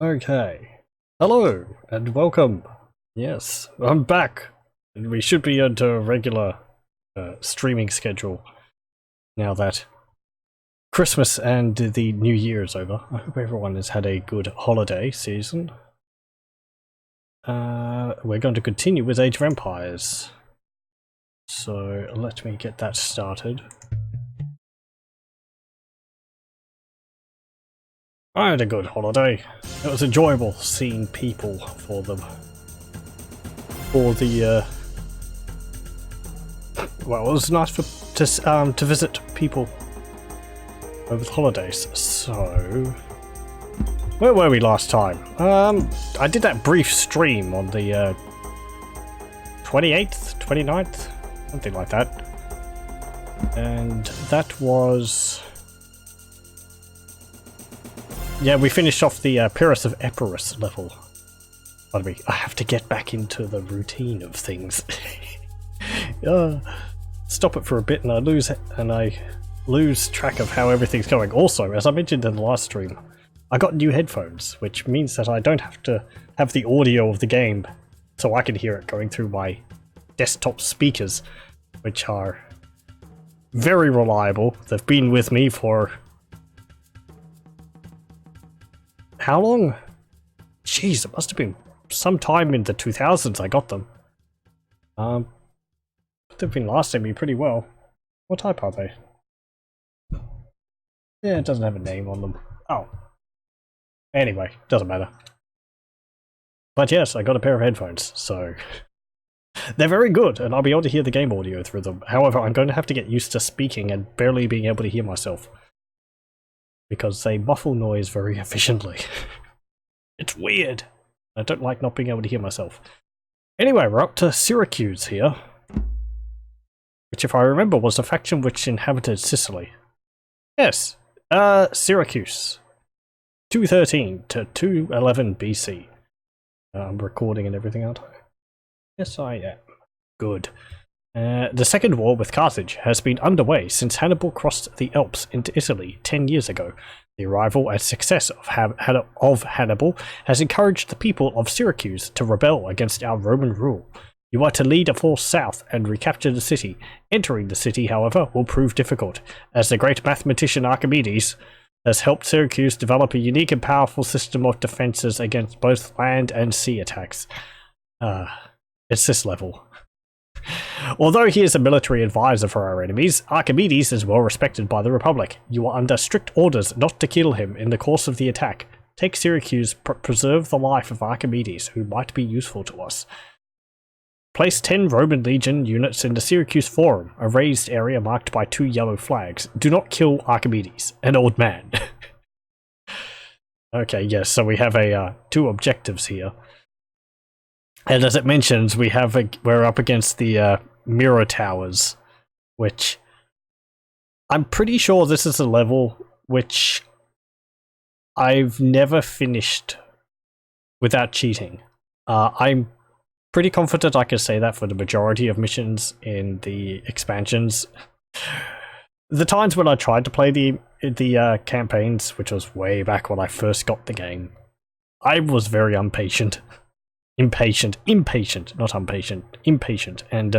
Okay. Hello and welcome. Yes, I'm back. We should be into a regular streaming schedule now that Christmas and the New Year is over. I hope everyone has had a good holiday season. We're going to continue with Age of Empires. So let me get that started. I had a good holiday. It was enjoyable seeing people for the well, it was nice to visit people over the holidays. So where were we last time? I did that brief stream on the 28th, 29th, something like that, and that was, yeah, we finished off the Pyrrhus of Epirus level. Pardon me, I have to get back into the routine of things. Stop it for a bit and I lose track of how everything's going. Also, as I mentioned in the last stream, I got new headphones, which means that I don't have to have the audio of the game, so I can hear it going through my desktop speakers, which are very reliable. They've been with me for how long? Jeez, it must have been sometime in the 2000s I got them. They've been lasting me pretty well. What type are they? Yeah, it doesn't have a name on them. Oh. Anyway, doesn't matter. But yes, I got a pair of headphones, so they're very good, and I'll be able to hear the game audio through them. However, I'm going to have to get used to speaking and barely being able to hear myself, because they muffle noise very efficiently. It's weird. I don't like not being able to hear myself. Anyway, we're up to Syracuse here, which, if I remember, was a faction which inhabited Sicily. Yes, Syracuse. 213 to 211 BC. I'm recording and everything, aren't I? Yes, I am. Good. The Second War with Carthage has been underway since Hannibal crossed the Alps into Italy 10 years ago. The arrival and success of Hannibal has encouraged the people of Syracuse to rebel against our Roman rule. You are to lead a force south and recapture the city. Entering the city, however, will prove difficult, as the great mathematician Archimedes has helped Syracuse develop a unique and powerful system of defenses against both land and sea attacks. It's this level. Although he is a military advisor for our enemies, Archimedes is well respected by the Republic. You are under strict orders not to kill him in the course of the attack. Take Syracuse, preserve the life of Archimedes, who might be useful to us. Place 10 Roman Legion units in the Syracuse Forum, a raised area marked by 2 yellow flags. Do not kill Archimedes, an old man. Okay, yes, so we have 2 objectives here. And as it mentions, we're up against the mirror towers, which I'm pretty sure this is a level which I've never finished without cheating. I'm pretty confident I can say that for the majority of missions in the expansions. The times when I tried to play the campaigns, which was way back when I first got the game, I was very impatient, not impatient, impatient, and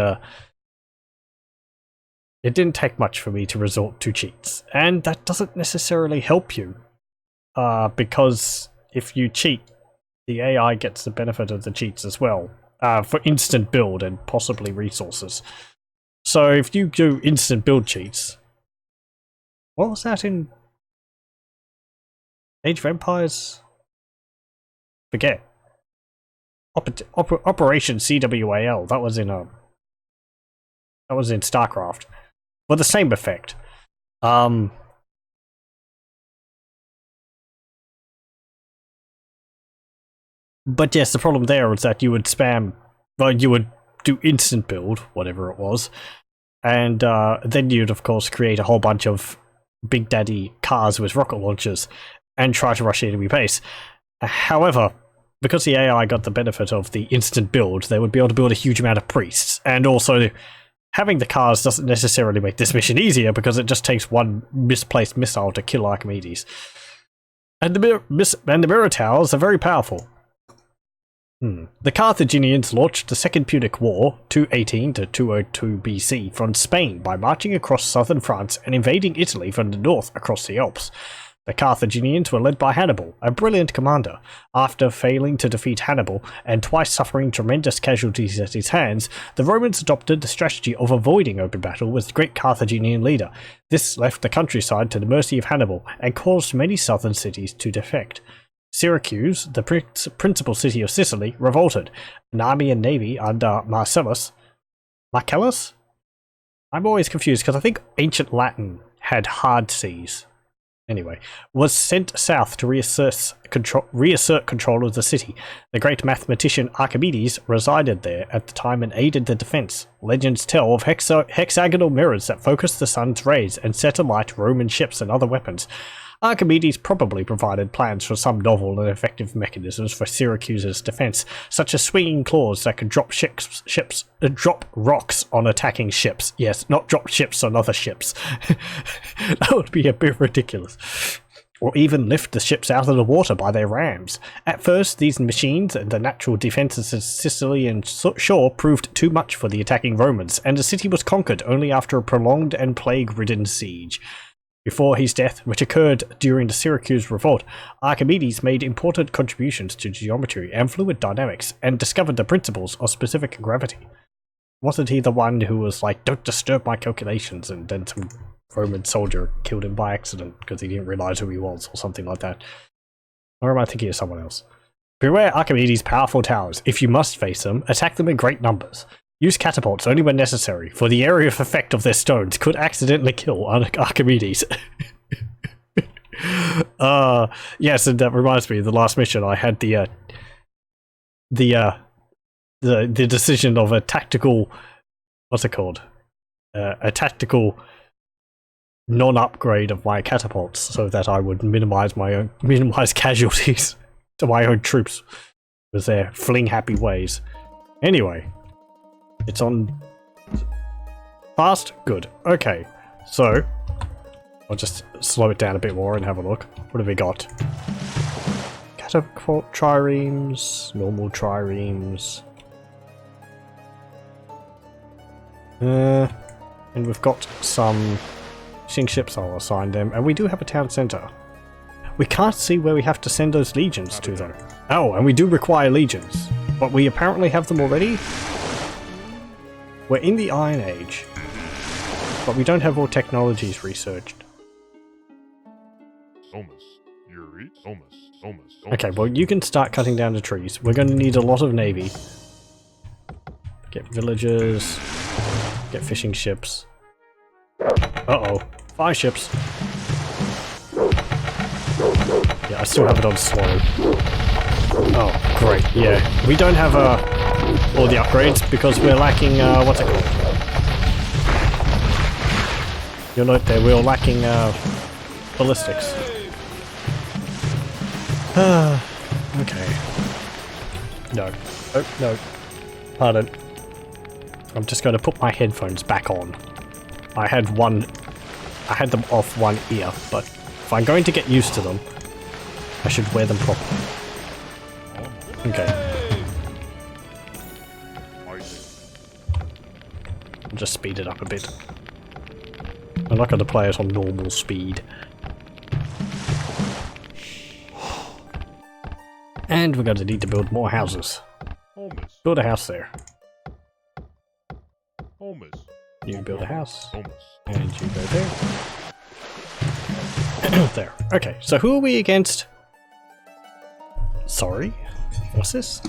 it didn't take much for me to resort to cheats, and that doesn't necessarily help you, because if you cheat, the AI gets the benefit of the cheats as well, for instant build and possibly resources. So if you do instant build cheats, what was that in Age of Empires? Forget. Operation CWAL. That was in StarCraft. Well, the same effect. But yes, the problem there was that you would spam, well, you would do instant build, whatever it was, and then you'd of course create a whole bunch of Big Daddy cars with rocket launchers and try to rush the enemy base. However, because the AI got the benefit of the instant build, they would be able to build a huge amount of priests, and also having the cars doesn't necessarily make this mission easier because it just takes one misplaced missile to kill Archimedes. And the mirror towers are very powerful. The Carthaginians launched the Second Punic War, 218 to 202 BC, from Spain by marching across southern France and invading Italy from the north across the Alps. The Carthaginians were led by Hannibal, a brilliant commander. After failing to defeat Hannibal and twice suffering tremendous casualties at his hands, the Romans adopted the strategy of avoiding open battle with the great Carthaginian leader. This left the countryside to the mercy of Hannibal and caused many southern cities to defect. Syracuse, the principal city of Sicily, revolted. An army and navy under Marcellus. I'm always confused because I think ancient Latin had hard C's. Anyway, was sent south to reassert control of the city. The great mathematician Archimedes resided there at the time and aided the defense. Legends tell of hexagonal mirrors that focused the sun's rays and set alight Roman ships and other weapons. Archimedes probably provided plans for some novel and effective mechanisms for Syracuse's defense, such as swinging claws that could drop drop rocks on attacking ships. Yes, not drop ships on other ships. That would be a bit ridiculous. Or even lift the ships out of the water by their rams. At first, these machines and the natural defences of Sicily and shore proved too much for the attacking Romans, and the city was conquered only after a prolonged and plague-ridden siege. Before his death, which occurred during the Syracuse Revolt, Archimedes made important contributions to geometry and fluid dynamics, and discovered the principles of specific gravity. Wasn't he the one who was like, "Don't disturb my calculations," and then some Roman soldier killed him by accident because he didn't realize who he was, or something like that? Or am I thinking of someone else? Beware Archimedes' powerful towers. If you must face them, attack them in great numbers. Use catapults only when necessary, for the area of effect of their stones could accidentally kill Archimedes. Yes, and that reminds me, the last mission I had the decision of a tactical, what's it called? A tactical non-upgrade of my catapults so that I would minimize casualties to my own troops with their fling happy ways. Anyway. It's on fast? Good. Okay, so I'll just slow it down a bit more and have a look. What have we got? Catapult triremes, normal triremes. And we've got some fishing ships, I'll assign them, and we do have a town centre. We can't see where we have to send those legions to though. Oh, and we do require legions, but we apparently have them already. We're in the Iron Age, but we don't have all technologies researched. Okay, well you can start cutting down the trees. We're going to need a lot of navy. Get villagers, get fishing ships. Uh-oh, 5 ships. Yeah, I still have it on slow. Oh, great, yeah. We don't have all the upgrades because we're lacking, what's it called? You'll note there, we're lacking, ballistics. Okay. No. Oh, no. Pardon. I'm just going to put my headphones back on. I had them off one ear, but if I'm going to get used to them, I should wear them properly. Okay. I'll just speed it up a bit. I'm not going to play it on normal speed. And we're going to need to build more houses. Build a house there. You build a house. And you go there. There. Okay, so who are we against? Sorry? What's this?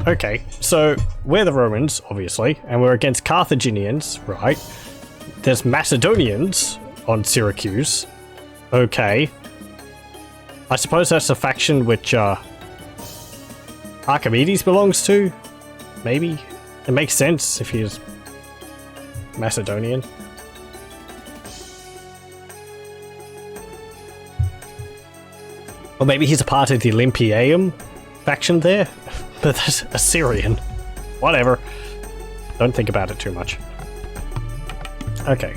Okay, so we're the Romans, obviously, and we're against Carthaginians, right? There's Macedonians on Syracuse. Okay. I suppose that's a faction which Archimedes belongs to? Maybe? It makes sense if he's Macedonian. Or maybe he's a part of the Olympiaeum faction there? But that's Assyrian. Whatever. Don't think about it too much. Okay,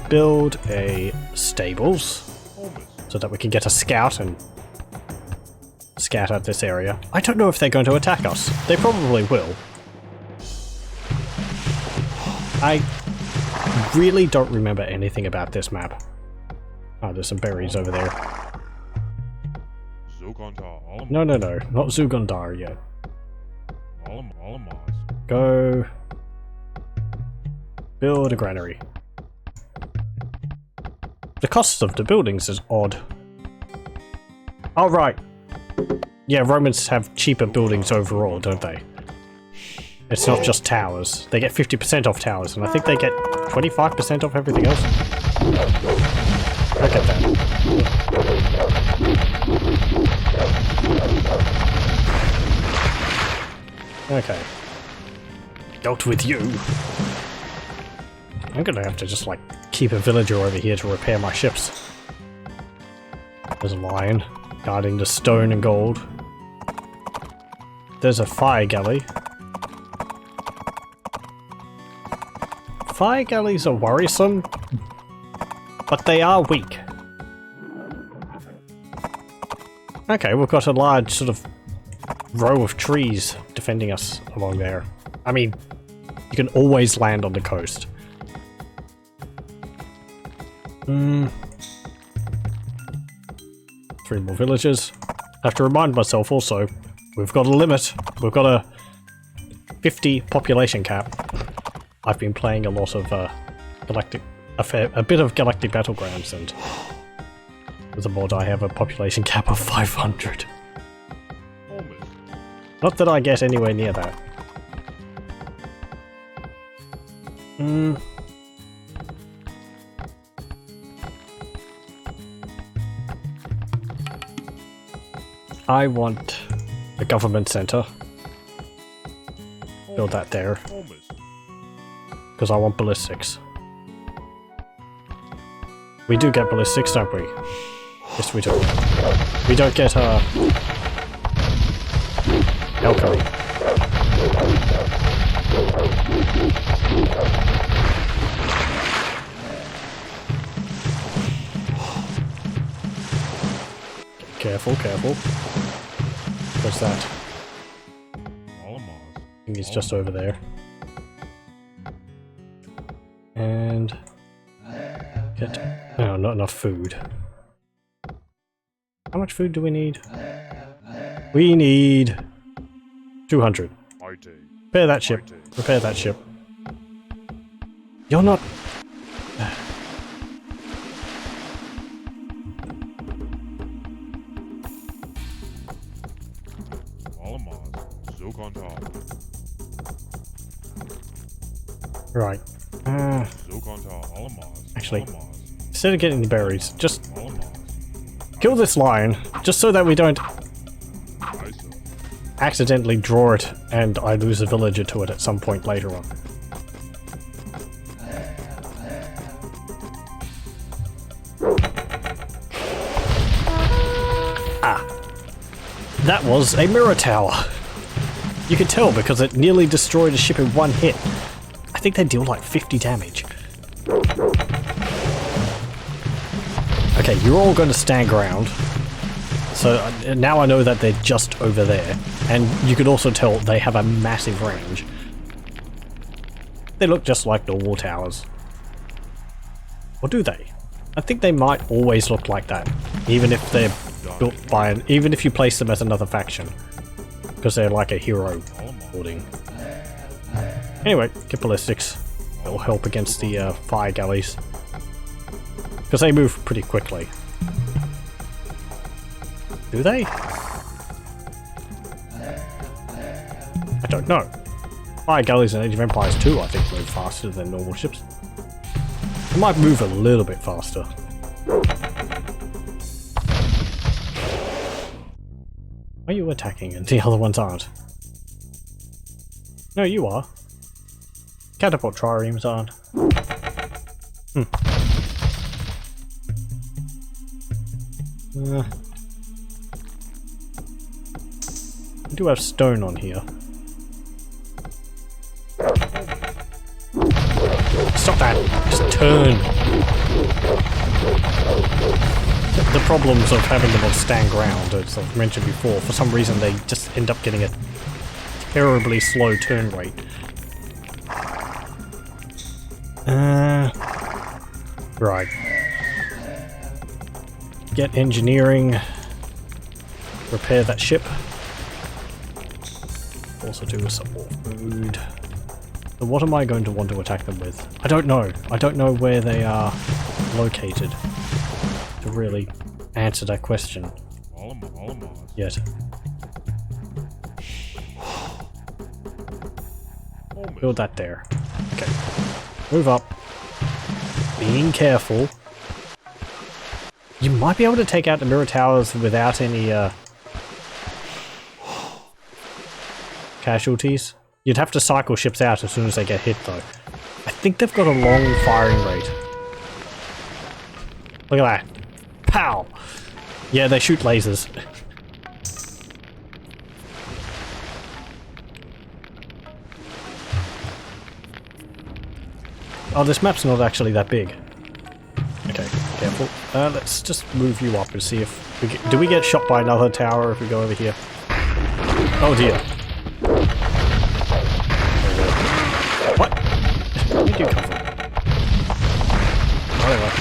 build a stables. so that we can get a scout and scout out this area. I don't know if they're going to attack us. They probably will. I really don't remember anything about this map. Oh, there's some berries over there. No, no, no, not Zugondar yet. Go build a granary. The cost of the buildings is odd. Oh, right. Yeah, Romans have cheaper buildings overall, don't they? It's not just towers. They get 50% off towers, and I think they get 25% off everything else. Look at that. Okay. Dealt with you. I'm gonna have to just, like, keep a villager over here to repair my ships. There's a lion guarding the stone and gold. There's a fire galley. Fire galleys are worrisome, but they are weak. Okay, we've got a large sort of row of trees defending us along there. I mean, you can always land on the coast. 3 more villages. I have to remind myself also, we've got a limit. We've got a 50 population cap. I've been playing a lot of Galactic, a bit of Galactic Battlegrounds, and with the mod I have a population cap of 500. Not that I get anywhere near that. I want a government center. Build that there. Because I want ballistics. We do get ballistics, don't we? Yes, we do. We don't get, alchemy. Careful, careful. What's that? I think he's just over there. And get... No, not enough food. How much food do we need? We need 200. Repair that ship. Repair that ship. You're not... Right. Actually, instead of getting the berries, just kill this lion, just so that we don't accidentally draw it and I lose a villager to it at some point later on. Ah. That was a mirror tower. You can tell because it nearly destroyed a ship in one hit. I think they deal like 50 damage. Okay, you're all going to stand ground. So now I know that they're just over there. And you can also tell they have a massive range. They look just like normal towers. Or do they? I think they might always look like that. Even if they're built by an... Even if you place them as another faction. Because they're like a hero building. Anyway, get ballistics. It'll help against the fire galleys. Because they move pretty quickly. Do they? I don't know. Fire galleys in Age of Empires 2 I think move faster than normal ships. They might move a little bit faster. Why are you attacking and the other ones aren't? No, you are. Catapult triremes aren't. We do have stone on here. Stop that! Just turn! the problems of having them on stand ground, as I've mentioned before. For some reason, they just end up getting a terribly slow turn rate. Right. Get engineering. Repair that ship. Also do some more food. So what am I going to want to attack them with? I don't know. I don't know where they are located to really answer that question yet. Build that there. Okay. Move up. Being careful. You might be able to take out the mirror towers without any casualties. You'd have to cycle ships out as soon as they get hit though. I think they've got a long firing rate. Look at that. Pow! Yeah, they shoot lasers. Oh, this map's not actually that big. Okay, careful. Let's just move you up and see if we get, do we get shot by another tower if we go over here? Oh dear. What? Where did you come from? Whatever.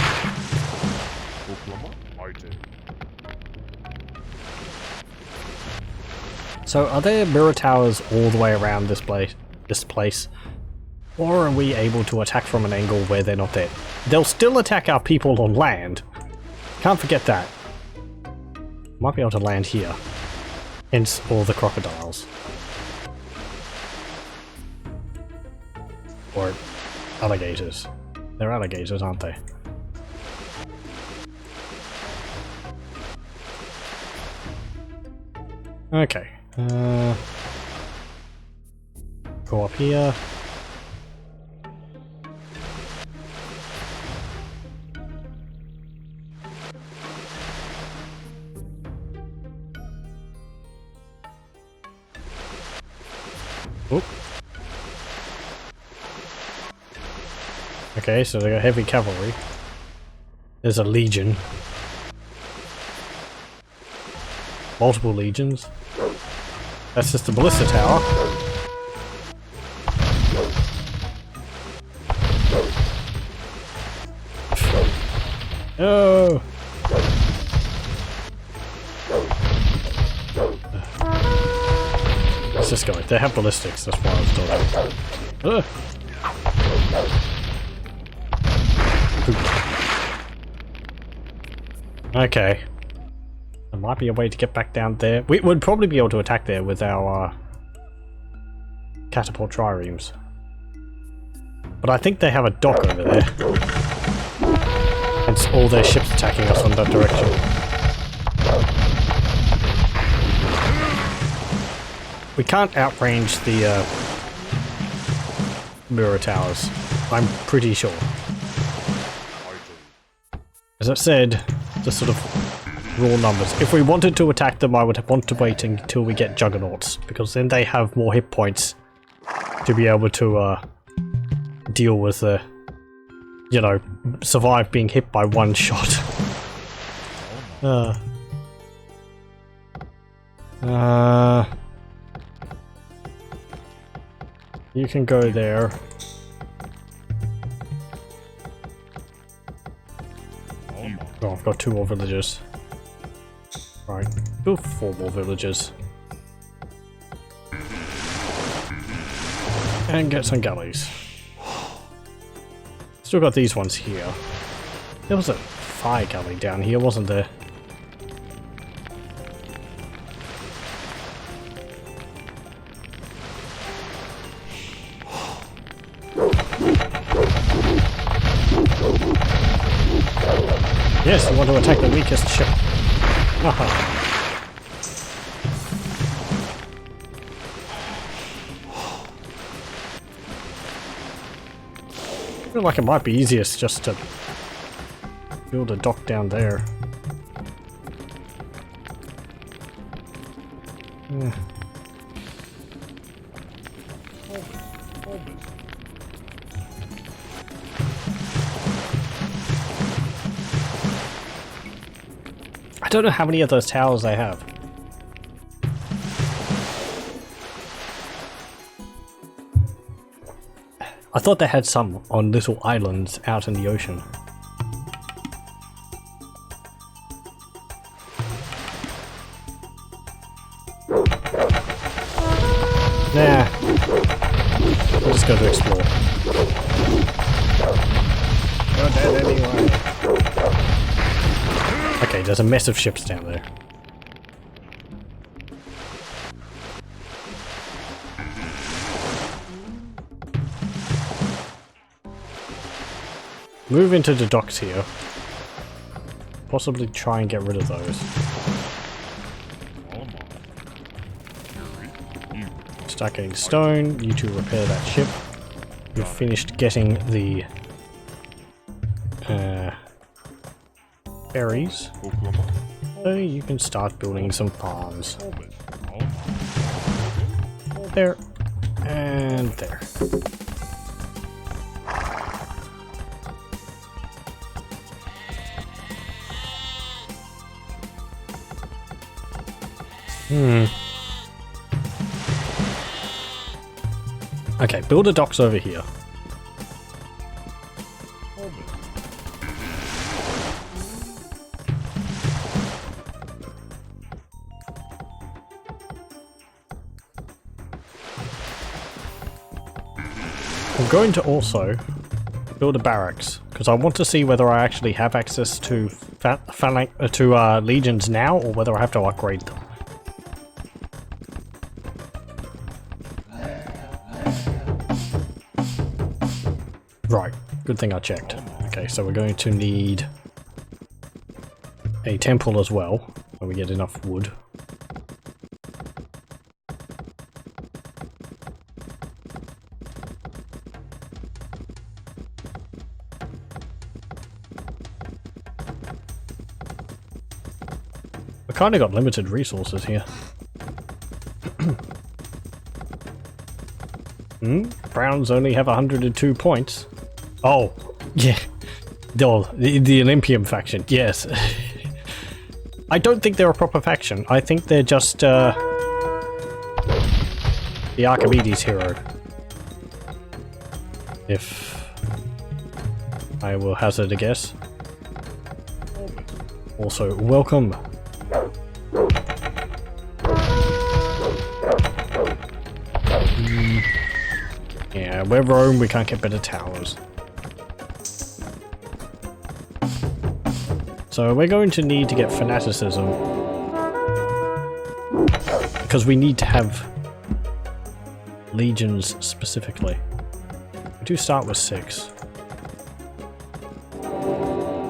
So, are there mirror towers all the way around this place? Or are we able to attack from an angle where they're not there? They'll still attack our people on land. Can't forget that. Might be able to land here. Hence all the crocodiles. Or alligators. They're alligators, aren't they? Okay. Go up here. Oop. Okay, so they got heavy cavalry. There's a legion. Multiple legions. That's just the ballista tower. Oh! Let's just go. They have ballistics, that's why I was doing that. Okay. There might be a way to get back down there. We would probably be able to attack there with our catapult triremes. But I think they have a dock over there. Hence all their ships attacking us from that direction. We can't outrange the mirror towers, I'm pretty sure. As I've said, just sort of raw numbers. If we wanted to attack them, I would want to wait until we get juggernauts, because then they have more hit points to be able to deal with the, you know, survive being hit by one shot. You can go there. Oh, I've got 2 more villagers. Right, build 4 more villagers. And get some galleys. Still got these ones here. There was a fire galley down here, wasn't there? Yes, you want to attack the weakest ship. Haha. I feel like it might be easiest just to build a dock down there. Yeah. I don't know how many of those towers they have. I thought they had some on little islands out in the ocean. Nah. We'll just go to explore. You're dead anyway. Okay, there's a mess of ships down there. Move into the docks here. Possibly try and get rid of those. Start getting stone. You two repair that ship. You've finished getting the berries. So you can start building some farms. There. And there. Okay, build the docks over here. I'm going to also build a barracks because I want to see whether I actually have access to legions now or whether I have to upgrade them. Right, good thing I checked. Okay, so we're going to need a temple as well, when we get enough wood. We kind of got limited resources here. Browns only have 102 points. Oh, yeah. The Olympian faction, yes. I don't think they're a proper faction. I think they're just the Archimedes hero. If I will hazard a guess. Also, welcome. Yeah, we're Rome, we can't get better towers. So we're going to need to get fanaticism. Because we need to have legions specifically. We do start with 6.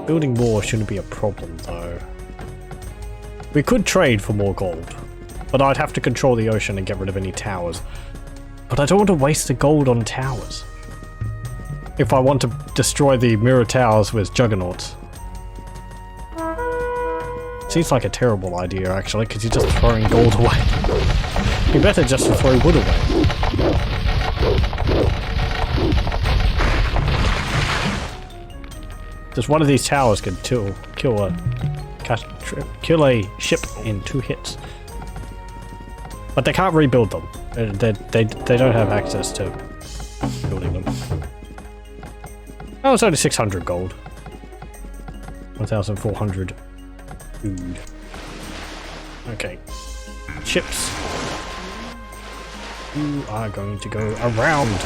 Building more shouldn't be a problem though. We could trade for more gold, but I'd have to control the ocean and get rid of any towers. But I don't want to waste the gold on towers. If I want to destroy the mirror towers with juggernauts. Seems like a terrible idea actually, because you're just throwing gold away. You better just throw wood away. Just one of these towers could kill a ship in 2 hits. But they can't rebuild them. They don't have access to building them. Oh, it's only 600 gold. 1,400 food. Okay. Ships. You are going to go around.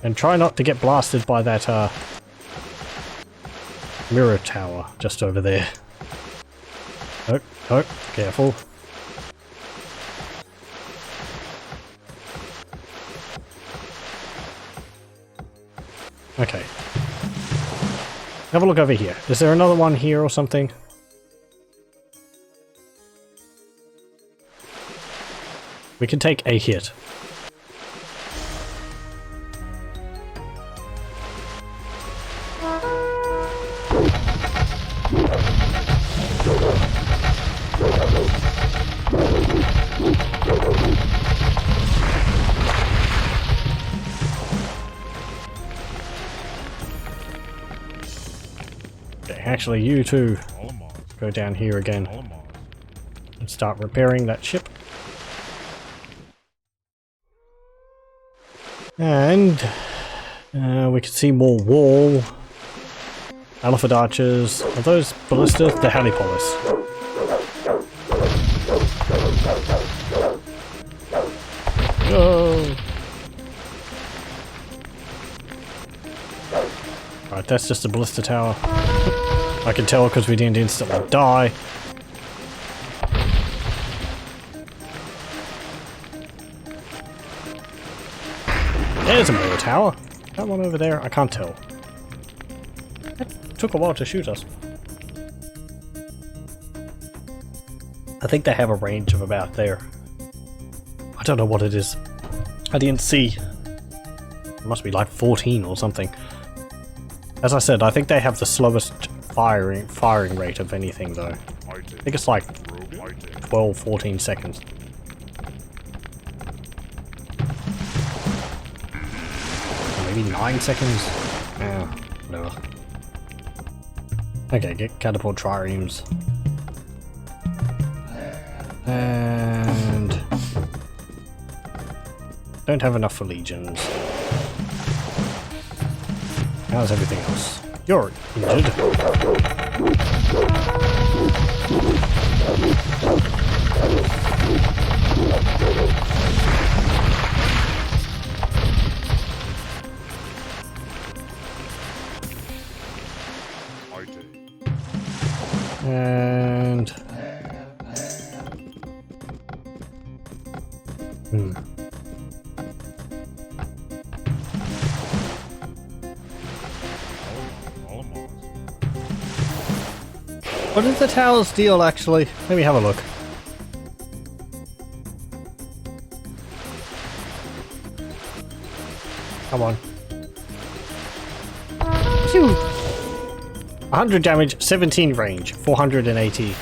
And try not to get blasted by that mirror tower just over there. Oh, oh, careful. Okay. Have a look over here. Is there another one here or something? We can take a hit. actually you two go down here again and start repairing that ship. And we can see more wall. Elephant archers. Are those ballistas? The helipolis. Go! Right, that's just a ballista tower. I can tell because we didn't instantly die. There's a mirror tower. That one over there, I can't tell. It took a while to shoot us. I think they have a range of about there. I don't know what it is. I didn't see. It must be like 14 or something. As I said, I think they have the slowest firing rate of anything though. I think it's like 12, 14 seconds. Maybe 9 seconds? Yeah, whatever. Okay, get catapult triremes. And... don't have enough for legions. How's everything else? You're injured. And... what does the towers deal actually? Let me have a look. Come on. Phew. 100 damage, 17 range, 480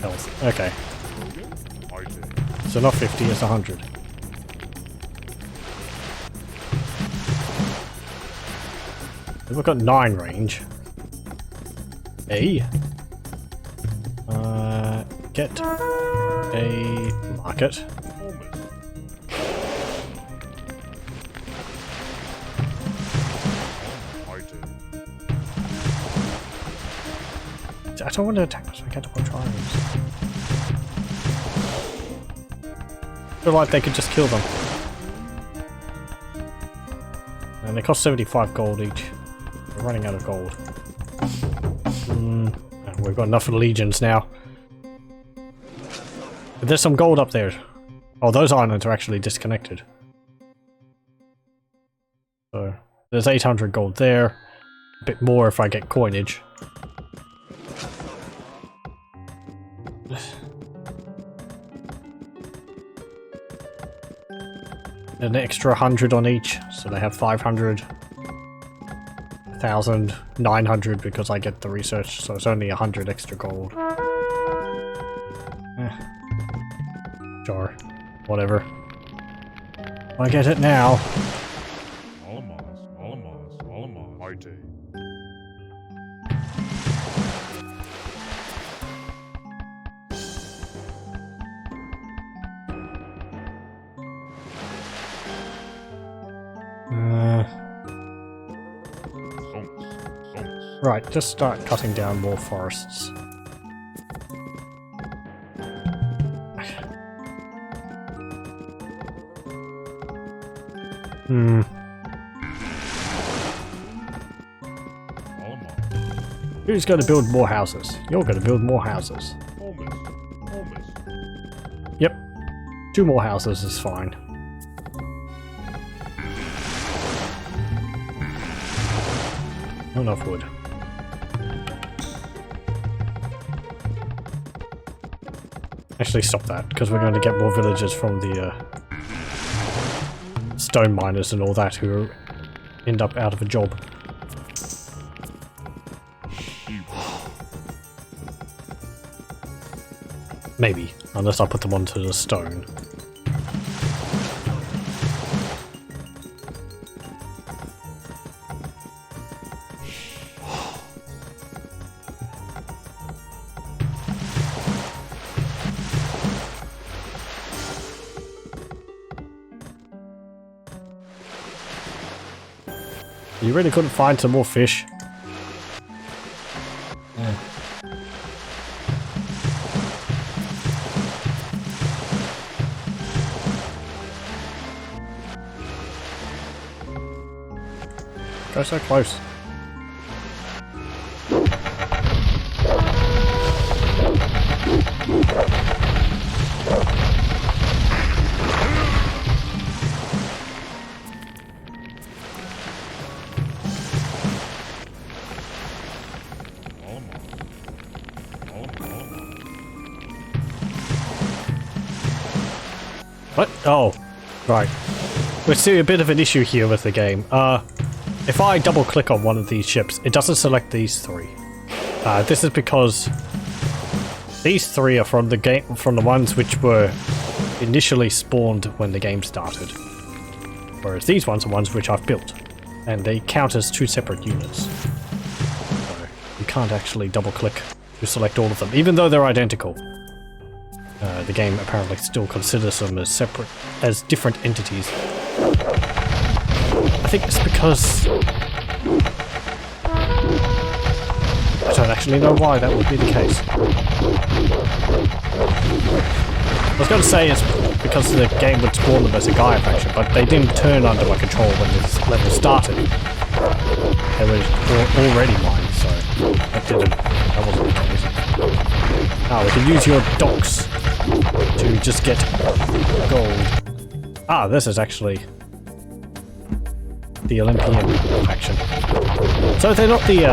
health. Okay. So not 50, it's 100. We've got 9 range. Hey. Get a market. I don't want to attack us, I can't afford trials. I feel like they could just kill them. And they cost 75 gold each. We're running out of gold. We've got enough for the legions now. But there's some gold up there. Oh, those islands are actually disconnected. So, there's 800 gold there. A bit more if I get coinage. An extra 100 on each, so they have 500. 1,000, 900 because I get the research, so it's only 100 extra gold. Sure, whatever. I get it now. Right, just start cutting down more forests. Who's going to build more houses? You're going to build more houses. Yep. 2 more houses is fine. Not enough wood. Actually stop that, because we're going to get more villagers from the stone miners and all that who end up out of a job. Maybe, unless I put them onto the stone. You really couldn't find some more fish? Yeah. Go so close. What? Oh, right. We're seeing a bit of an issue here with the game. If I double click on one of these ships, it doesn't select these three. This is because these three are from the ones which were initially spawned when the game started. Whereas these ones are ones which I've built. And they count as two separate units. So you can't actually double click to select all of them, even though they're identical. The game apparently still considers them as separate, as different entities. I think it's because... I don't actually know why that would be the case. I was going to say it's because the game would spawn them as a Gaia faction, but they didn't turn under my control when this level started. They were already mine, so that wasn't the case. Ah, we can use your docks to just get gold. Ah, this is actually the Olympian faction. So they're not a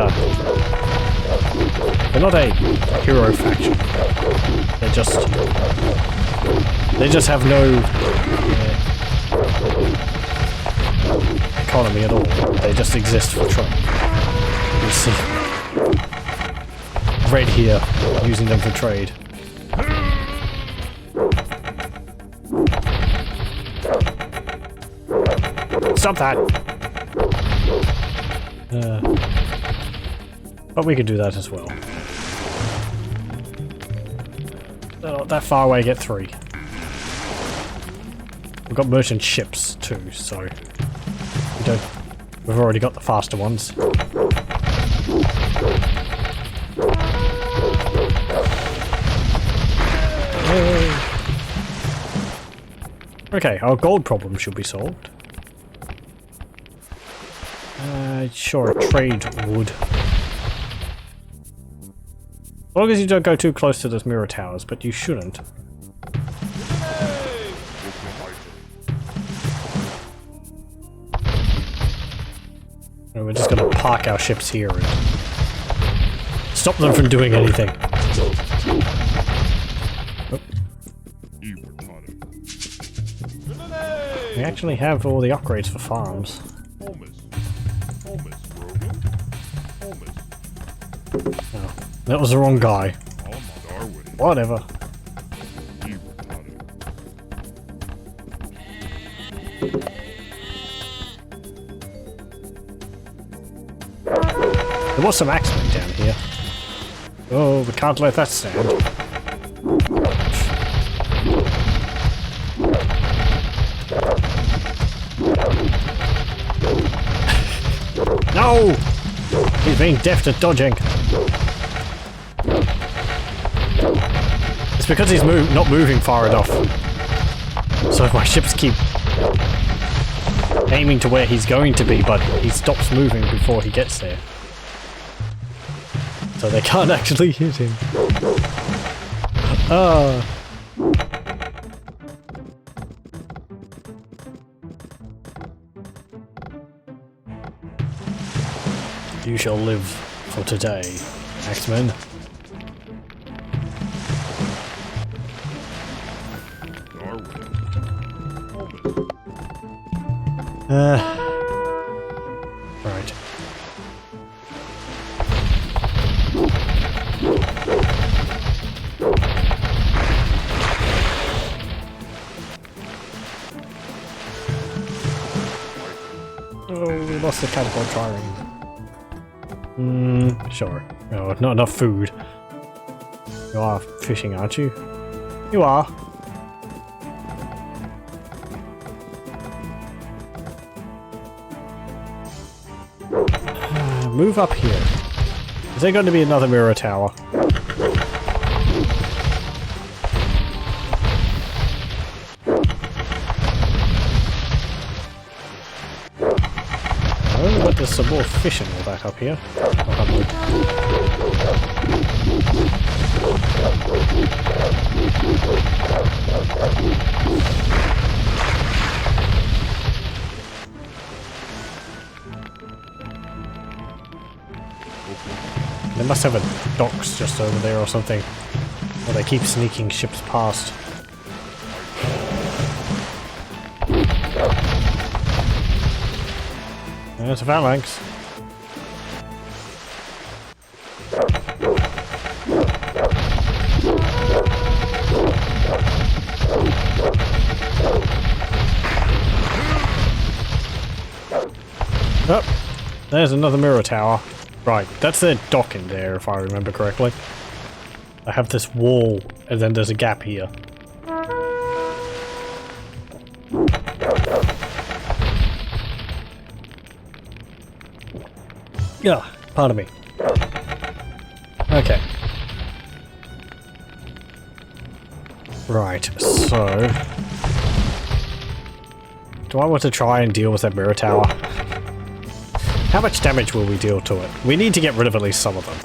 hero faction. They just have no economy at all. They just exist for trade. You see Red here using them for trade. Stop that! But we could do that as well. Not that far away, get 3. We've got merchant ships too, so we've already got the faster ones. Yay. Okay, our gold problem should be solved. Sure, trade would. As long as you don't go too close to those mirror towers, but you shouldn't. And we're just gonna park our ships here and stop them from doing anything. Oh. We actually have all the upgrades for farms. Oh, that was the wrong guy. Whatever. There was some axemen down here. Oh, we can't let that stand. No! He's being deft at dodging. It's because he's not moving far enough. So my ships keep aiming to where he's going to be, but he stops moving before he gets there. So they can't actually hit him. You shall live for today, Axemen. Right. Oh, we lost the catapult trireme. Sure. No, not enough food. You are fishing, aren't you? You are. move up here. Is there going to be another mirror tower? Oh, but there's some more fish and all that up here. I'll have a look. They must have a docks just over there or something. Or they keep sneaking ships past. There's a phalanx. Oh, there's another mirror tower. Right, that's their dock in there, if I remember correctly. I have this wall, and then there's a gap here. Yeah, pardon me. Okay. Right, so... do I want to try and deal with that mirror tower? How much damage will we deal to it? We need to get rid of at least some of them.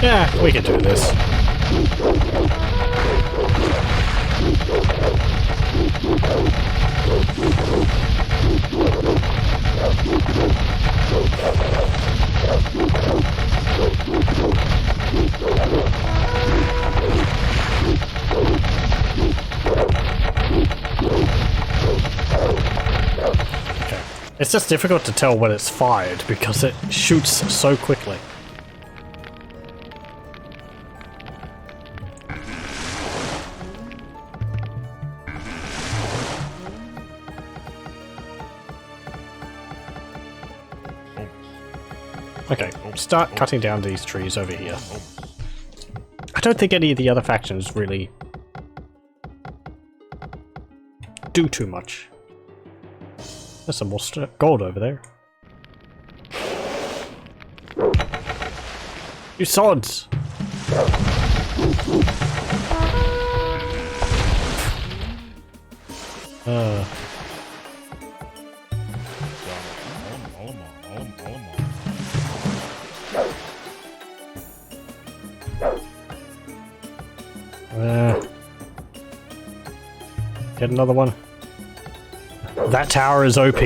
Yeah, we can do this. Okay. It's just difficult to tell when it's fired because it shoots so quickly. Okay, start cutting down these trees over here. I don't think any of the other factions really do too much. There's some more gold over there. You sods! Get another one. That tower is OP.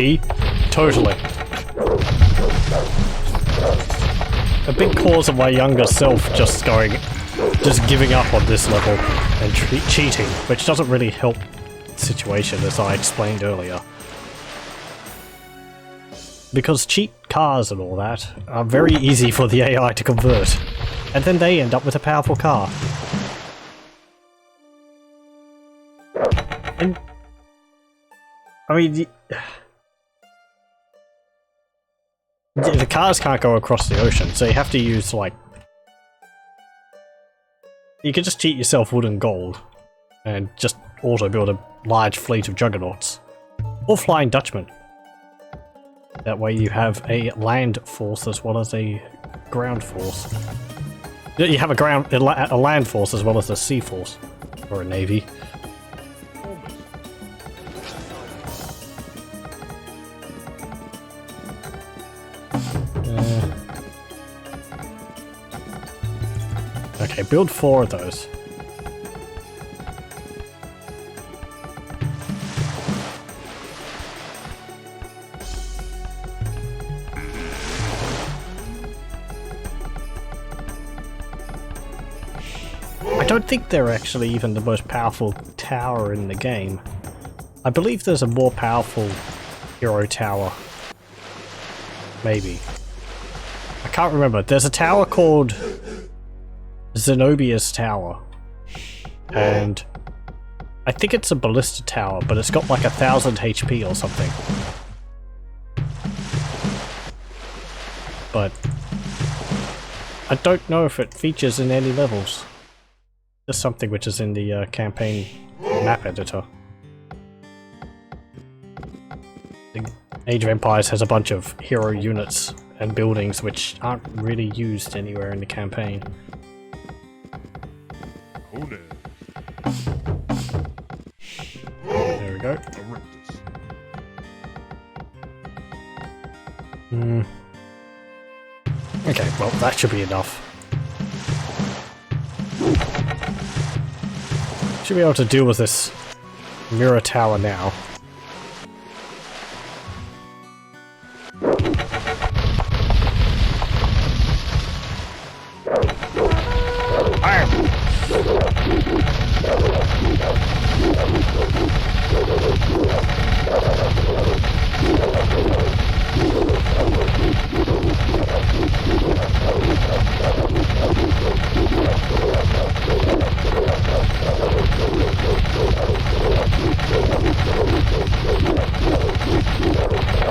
Totally. A big cause of my younger self just giving up on this level and cheating, which doesn't really help the situation as I explained earlier. Because cheat cars and all that are very easy for the AI to convert, and then they end up with a powerful car. And I mean, the cars can't go across the ocean, so you have to use, like... you can just cheat yourself wood and gold, and just auto-build a large fleet of juggernauts. Or Flying Dutchman. That way you have a land force as well as a ground force. You have a land force as well as a sea force. Or a navy. Okay, build 4 of those. I don't think they're actually even the most powerful tower in the game. I believe there's a more powerful hero tower. Maybe. I can't remember. There's a tower called Zenobia's tower. And I think it's a ballista tower, but it's got like 1,000 HP or something. But I don't know if it features in any levels. Just something which is in the campaign map editor. The Age of Empires has a bunch of hero units and buildings which aren't really used anywhere in the campaign. There we go. Okay, well that should be enough. Should be able to deal with this mirror tower now.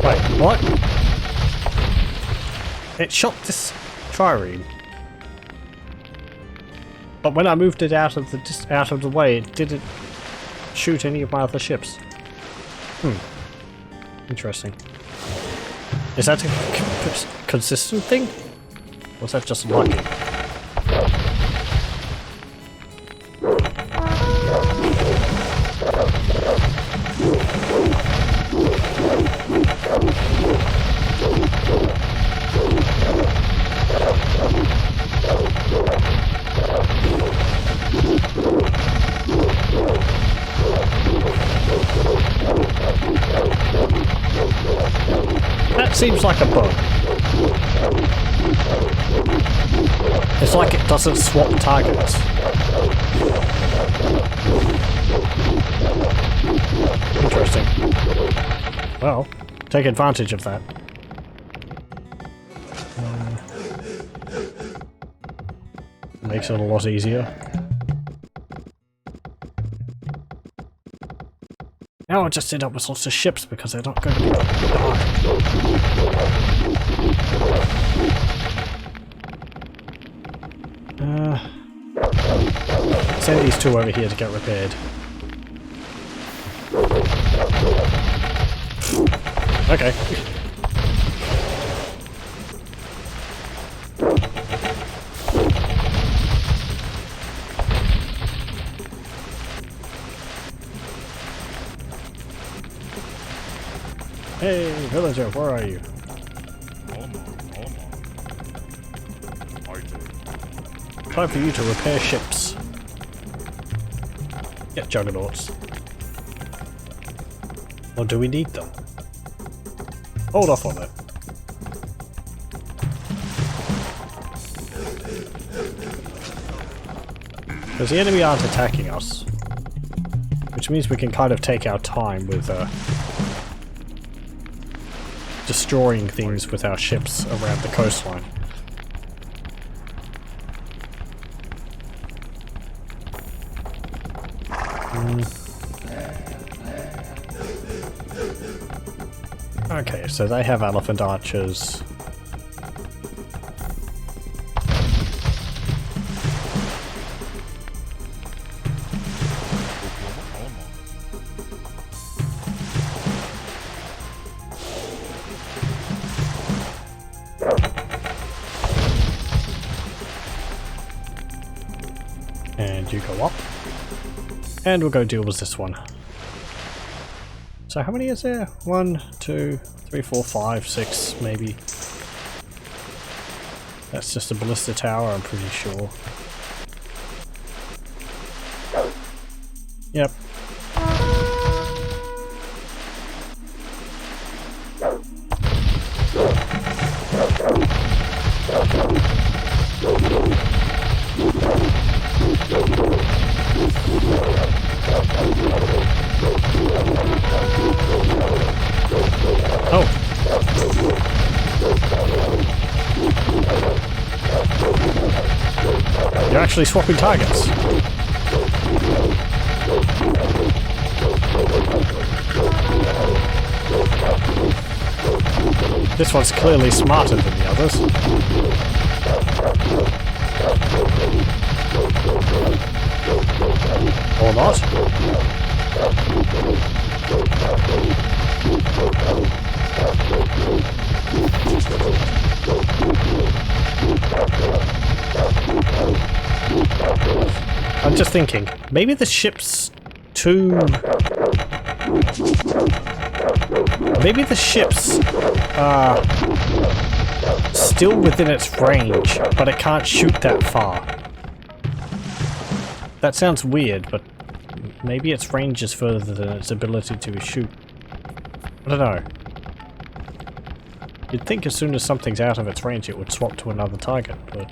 Wait, what? It shot this trireme. But when I moved it out of the way, it didn't shoot any of my other ships. Interesting. Is that a consistent thing? Or was that just lucky? That seems like a bug. It's like it doesn't swap targets. Interesting. Well, take advantage of that. Makes it a lot easier. Now I just end up with lots of ships because they're not going to be send these two over here to get repaired. Okay. Hey, villager, where are you? Time for you to repair ships. Get juggernauts. Or do we need them? Hold off on it. Because the enemy aren't attacking us. Which means we can kind of take our time with destroying things with our ships around the coastline. Okay, so they have elephant archers. And you go up. And we'll go deal with this one. So how many is there? 1, 2, 3, 4, 5, 6, maybe. That's just a ballista tower, I'm pretty sure. Yep. Oh. You're actually swapping targets. This one's clearly smarter than the others. Or not. I'm just thinking, maybe the ship's too... Maybe the ship's still within its range, but it can't shoot that far. That sounds weird, but maybe its range is further than its ability to shoot. I don't know. You'd think as soon as something's out of its range it would swap to another target, but...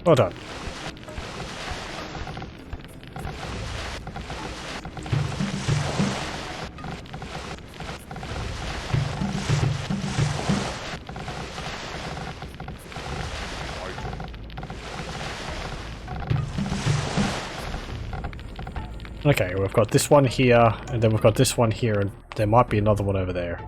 Well done. Okay, we've got this one here, and then we've got this one here, and there might be another one over there.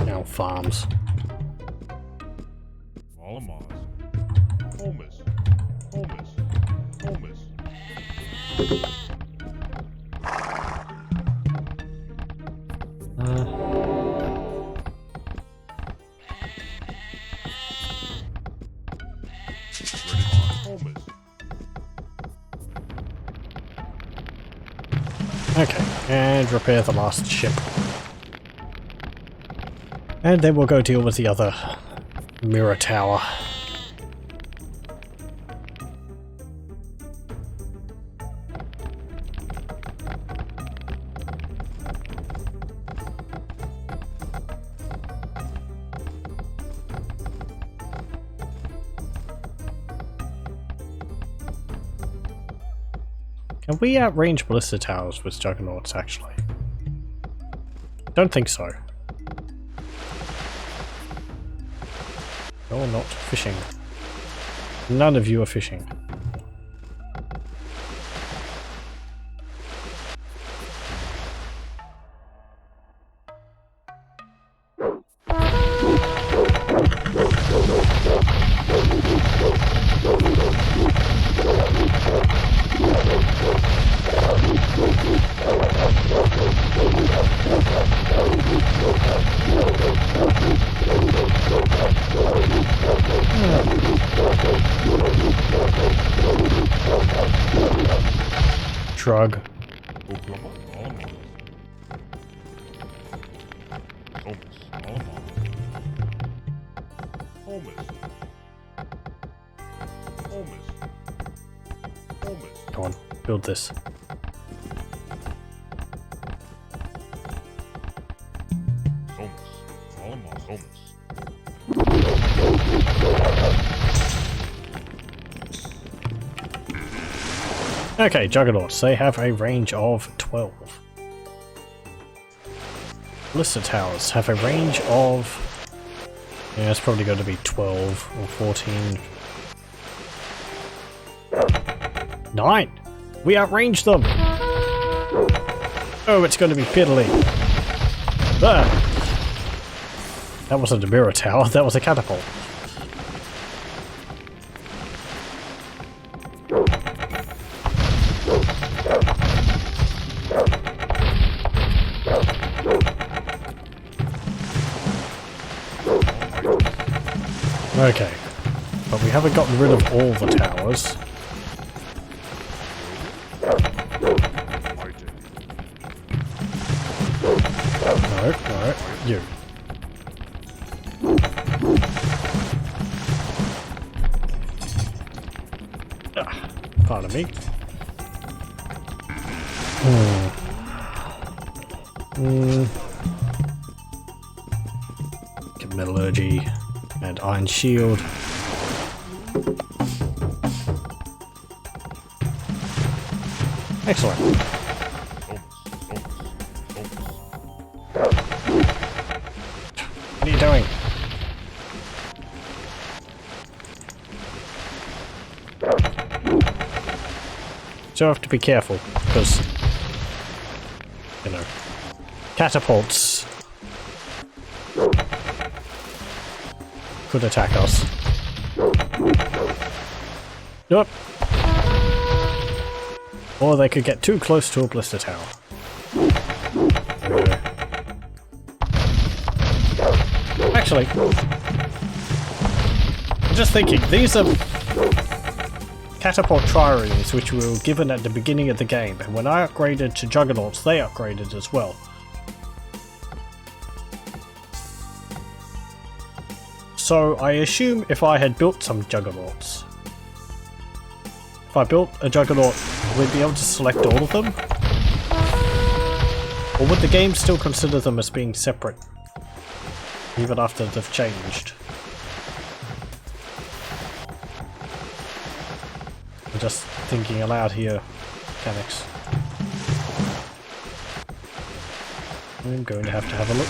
Now farms. Okay, and repair the last ship. And then we'll go deal with the other mirror tower. Can we outrange ballista towers with juggernauts, actually? Don't think so. You're not fishing. None of you are fishing. Shrug. Come on, build this. Okay, Juggernauts, they have a range of 12. Ballista towers have a range of... yeah, it's probably going to be 12 or 14. 9! We outranged them! Oh, it's going to be fiddly. Ah. That wasn't a mirror tower, that was a catapult. Okay, but we haven't gotten rid of all the towers. No, you. Pardon me. Get metallurgy and iron shield. Excellent. What are you doing? So I have to be careful because, you know, catapults could attack us. Nope. Or they could get too close to a blister tower. Actually, I'm just thinking, these are catapult triremes which we were given at the beginning of the game, and when I upgraded to juggernauts, they upgraded as well. So I assume if I had built some juggernauts, if I built a juggernaut, we'd be able to select all of them? Or would the game still consider them as being separate, even after they've changed? I'm just thinking aloud here, mechanics. I'm going to have a look.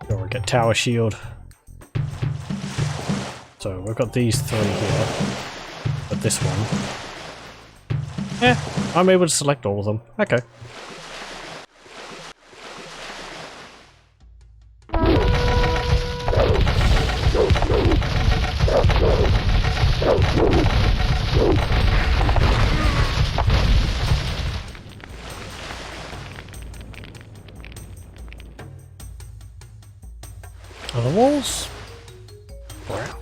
Or we get tower shield. So we've got these three here, but this one. Yeah, I'm able to select all of them. Okay. Are the walls brown?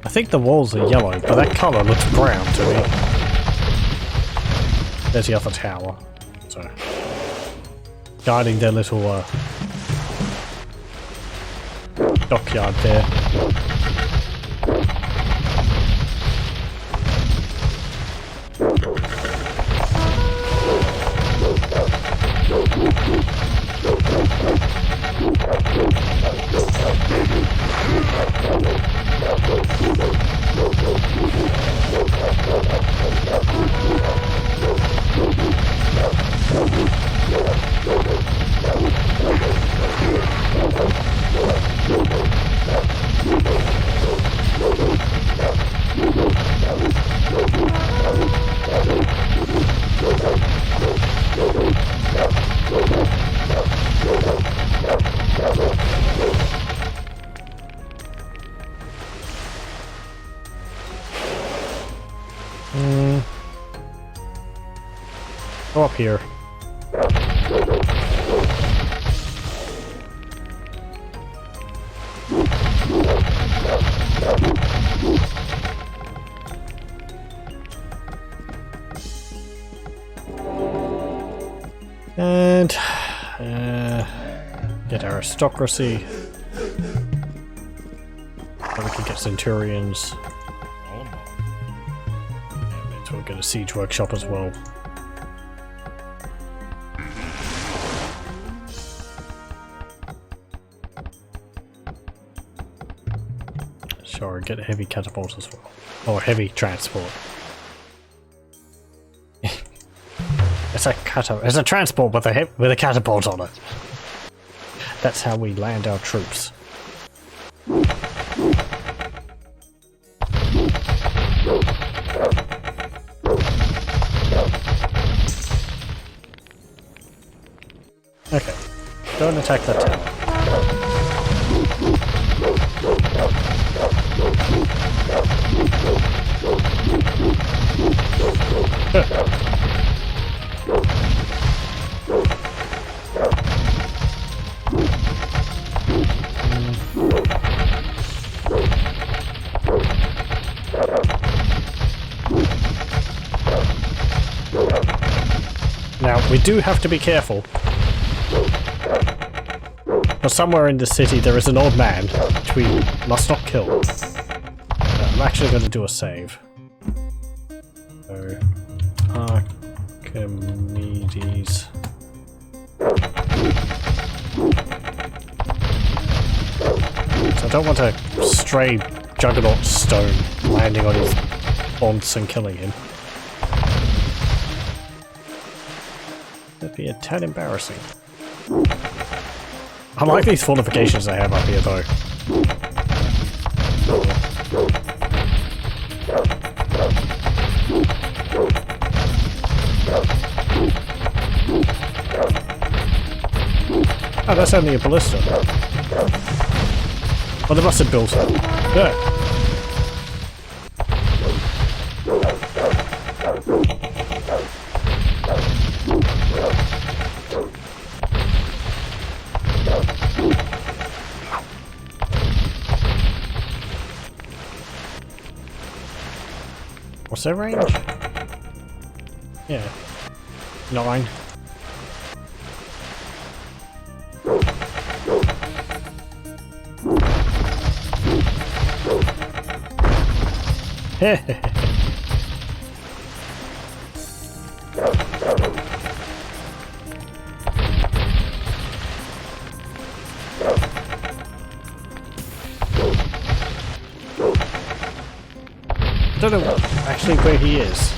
I think the walls are yellow, but that colour looks brown to me. There's the other tower. So, guarding their little dockyard there. Go up here. And get aristocracy. So we can get centurions. And so we'll get a siege workshop as well. Sure, get a heavy catapult as well. Or heavy transport. It's a transport with a catapult on it. That's how we land our troops. Okay, go and attack that tower. Now, we do have to be careful. But somewhere in the city there is an old man, which we must not kill. I'm actually going to do a save. So, Archimedes. So I don't want a stray juggernaut stone landing on his bonds and killing him. That'd be a tad embarrassing. I like these fortifications they have up here though. Oh, that's only a ballista. Well, they must have built it. Yeah. What's their range? Yeah. 9. I don't know actually where he is.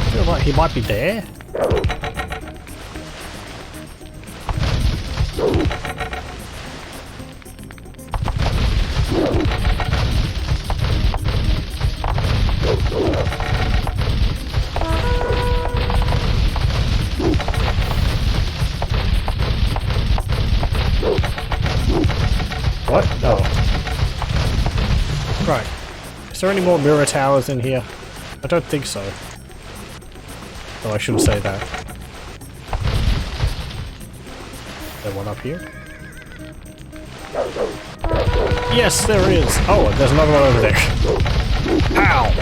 I feel like he might be there. What? Oh. Right. Is there any more mirror towers in here? I don't think so. Oh, I shouldn't say that. There one up here? Yes, there is! Oh, there's another one over there. Ow!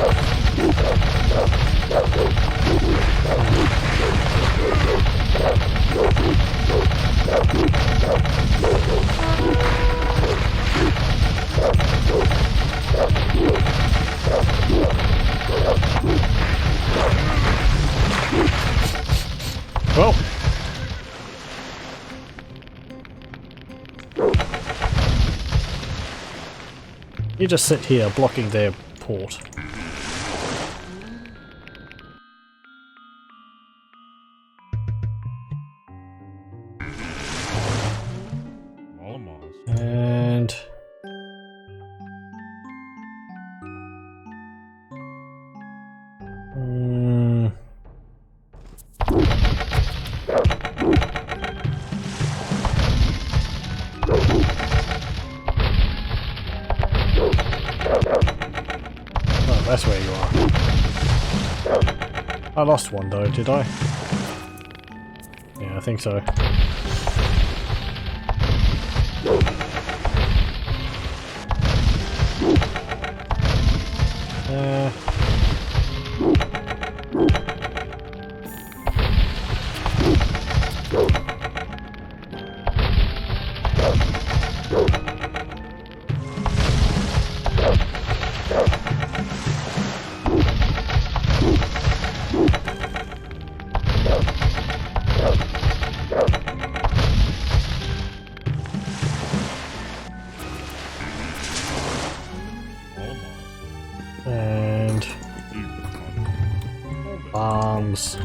Well. You just sit here blocking their port. And oh, that's where you are. I lost one though, did I? Yeah, I think so. And bombs.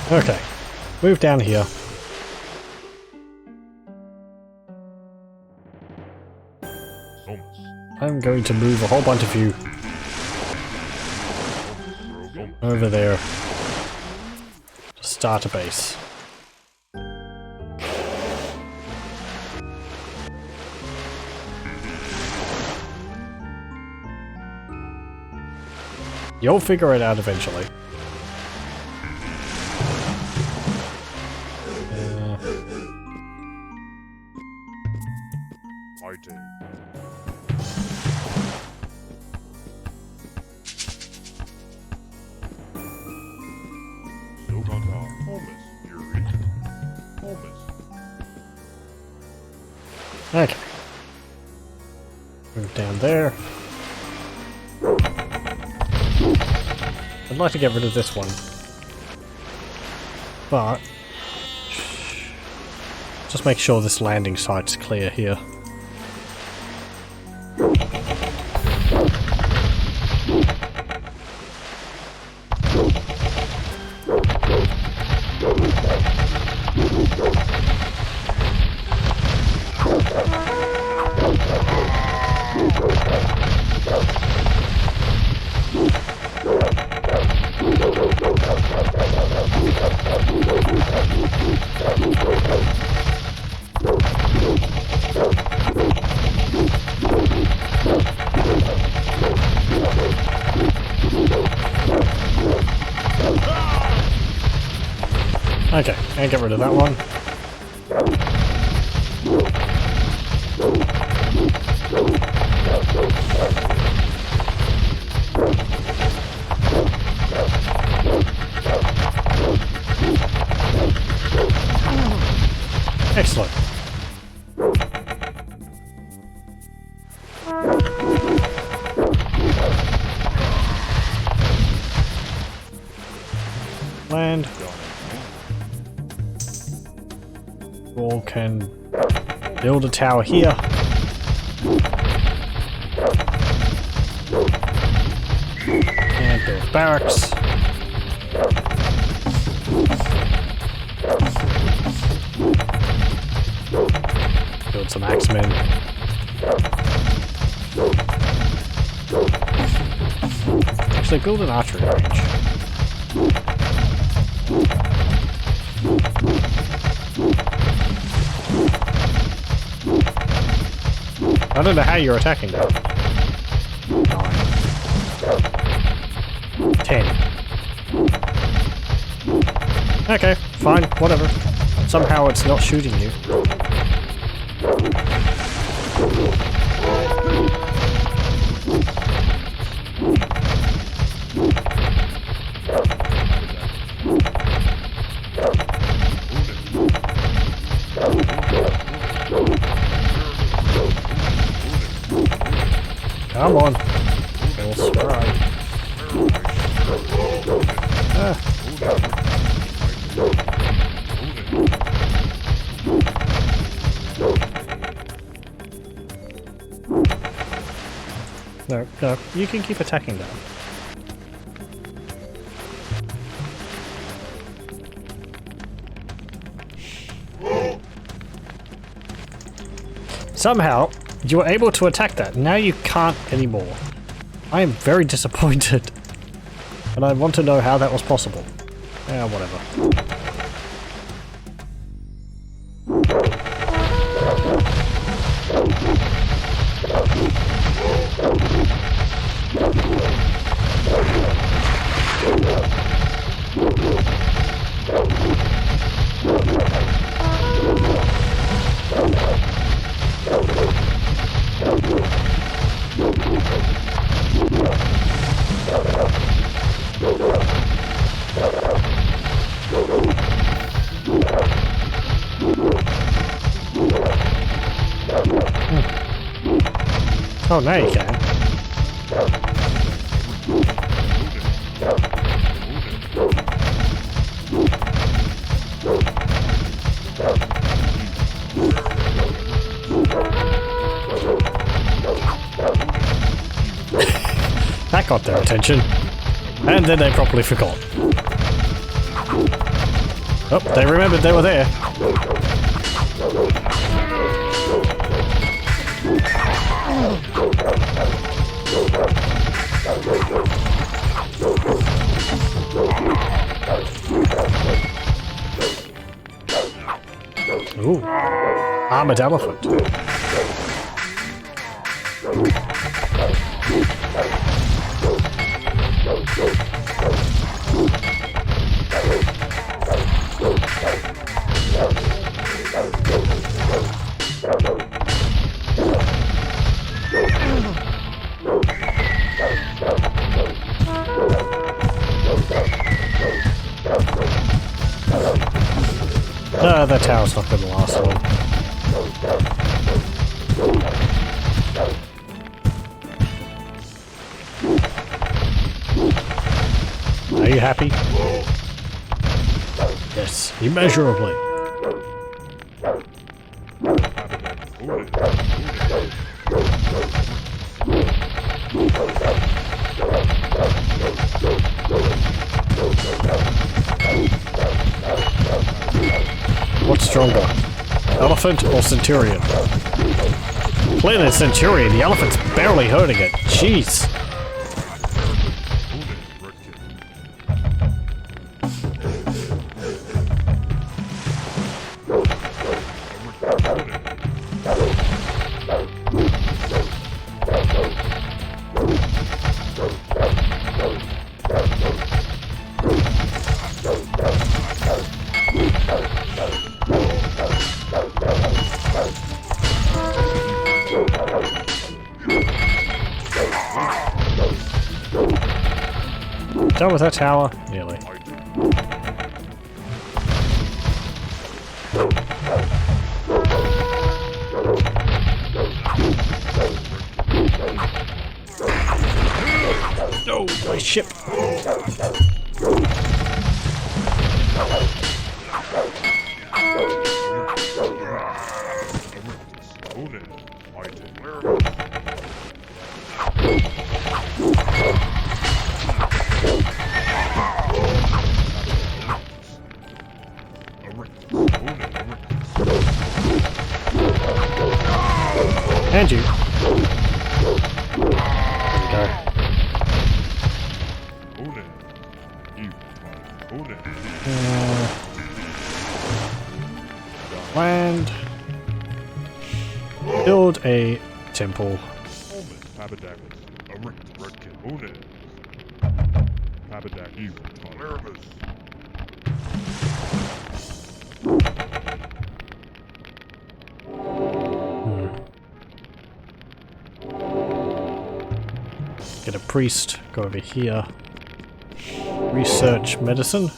Okay, move down here. I'm going to move a whole bunch of you over there to start a base. You'll figure it out eventually. Okay. Move down there. I'd like to get rid of this one. But just make sure this landing site's clear here. Okay, and get rid of that one. Excellent. Land. All can build a tower here. And build barracks. Build some axemen. Actually, build an archery range. I don't know how you're attacking that. 9. 10. Okay, fine, whatever. Somehow it's not shooting you. Come on. Full stride. Ah. No, no, you can keep attacking that. Somehow, you were able to attack that. Now you can't anymore. I am very disappointed. And I want to know how that was possible. Yeah, whatever. Oh, now you can. That got their attention. And then they properly forgot. Oh, they remembered they were there. Ooh. Armored elephant. That tower's not gonna last long. Are you happy? Yes, immeasurably. What's stronger? Elephant or Centurion? Clearly Centurion, the elephant's barely hurting it. Jeez. Done with that tower? Nearly. No, my ship! And you. There we go. Land. Build a temple. Get a priest, go over here. Research medicine.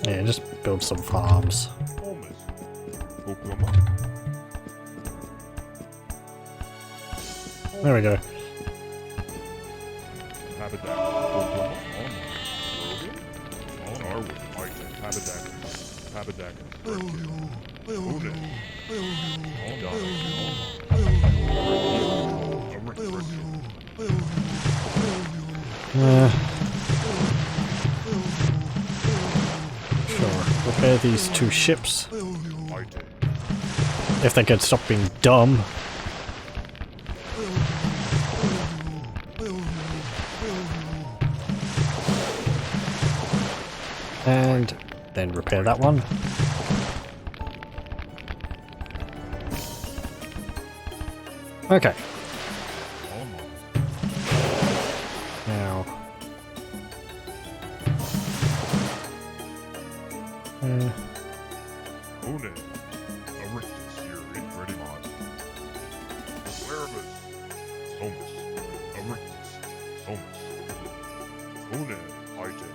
Yeah, just build some farms. There we go. Sure, repair these two ships. If they could stop being dumb. And then repair that one. Okay. Now.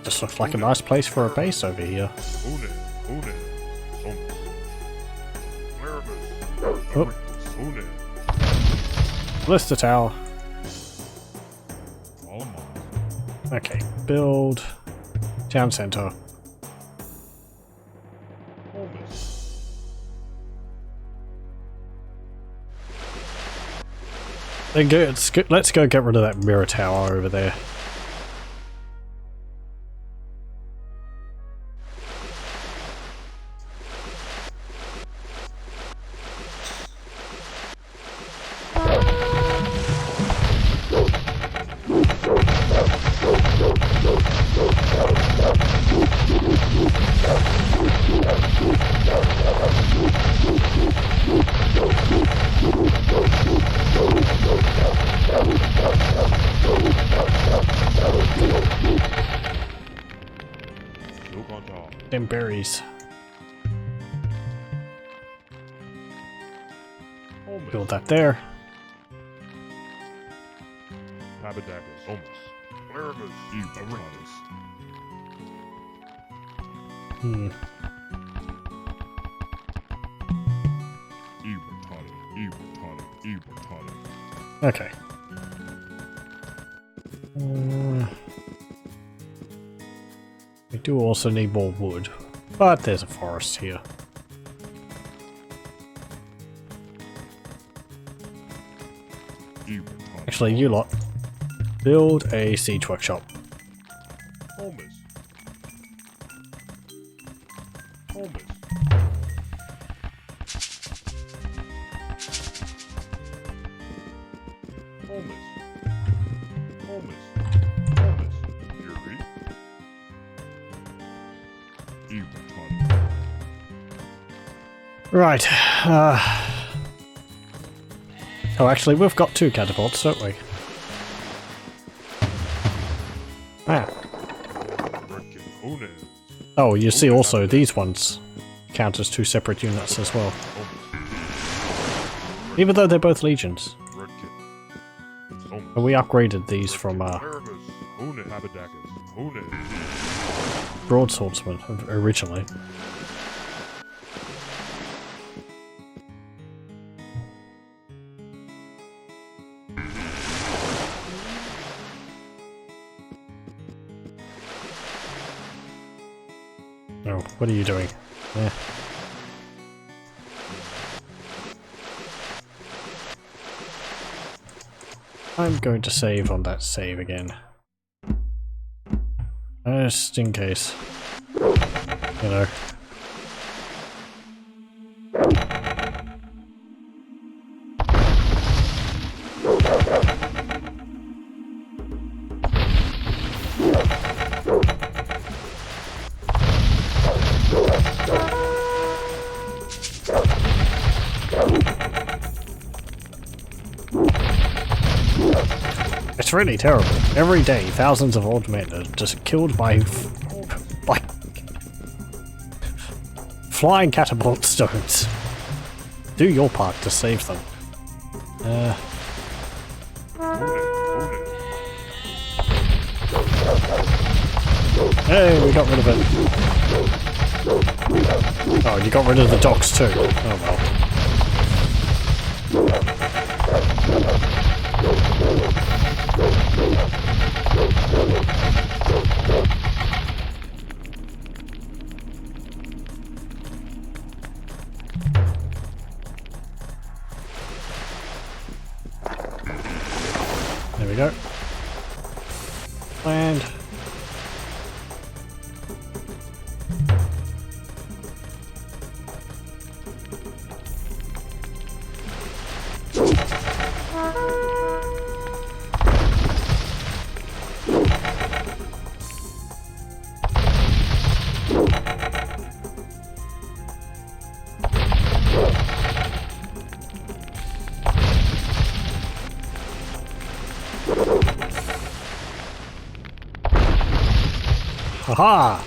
Just looks like a nice place for a base over here. Oh. Ballista tower. Okay, build town center. Then let's go get rid of that mirror tower over there. Them berries. Build that there. Hmm. Okay. We do also need more wood, but there's a forest here. Actually, you lot, build a siege workshop. Right. Oh, actually, we've got 2 catapults, don't we? Ah. Oh, you see also these ones count as 2 separate units as well. Even though they're both legions. And we upgraded these from broadswordsmen originally. Oh, what are you doing? Yeah. I'm going to save on that save again. Just in case. You know. It's really terrible. Every day, thousands of old men are just killed by flying catapult stones. Do your part to save them. Hey, we got rid of it. Oh, you got rid of the docks too. Oh well. There we go. And haha!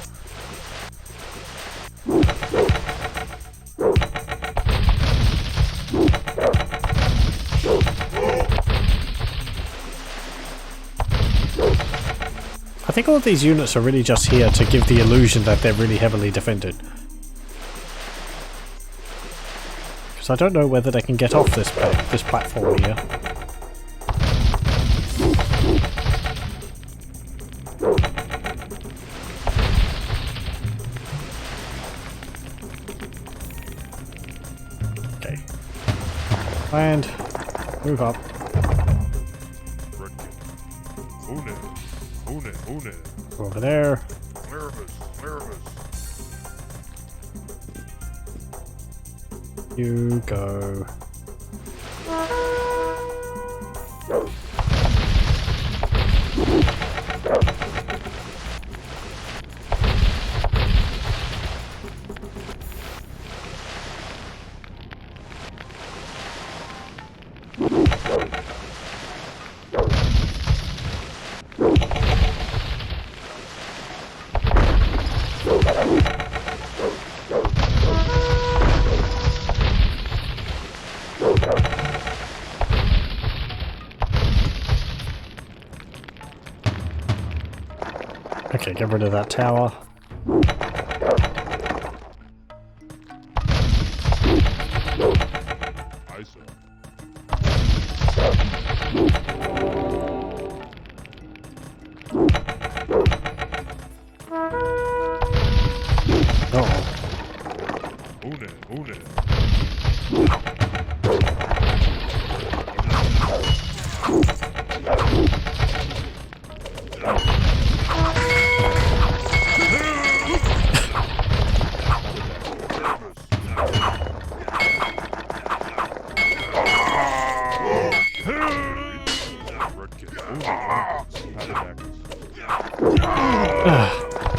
I think all of these units are really just here to give the illusion that they're really heavily defended. Because I don't know whether they can get off this platform here. Okay. And move up. Over there. You go. Okay, get rid of that tower.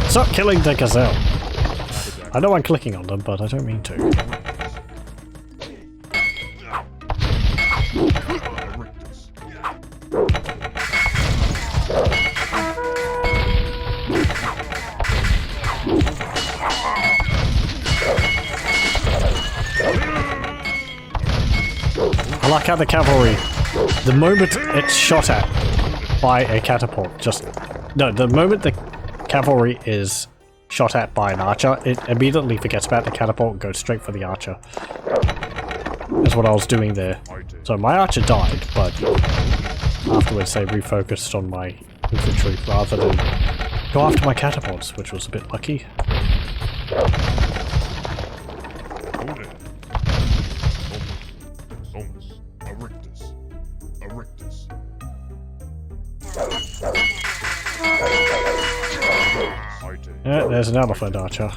Stop killing the gazelle. I know I'm clicking on them, but I don't mean to. I like how the cavalry, the moment it's shot at by a catapult, the moment the cavalry is shot at by an archer, it immediately forgets about the catapult and goes straight for the archer. That's what I was doing there. So my archer died, but afterwards they refocused on my infantry rather than go after my catapults, which was a bit lucky. Yeah, there's an elephant archer.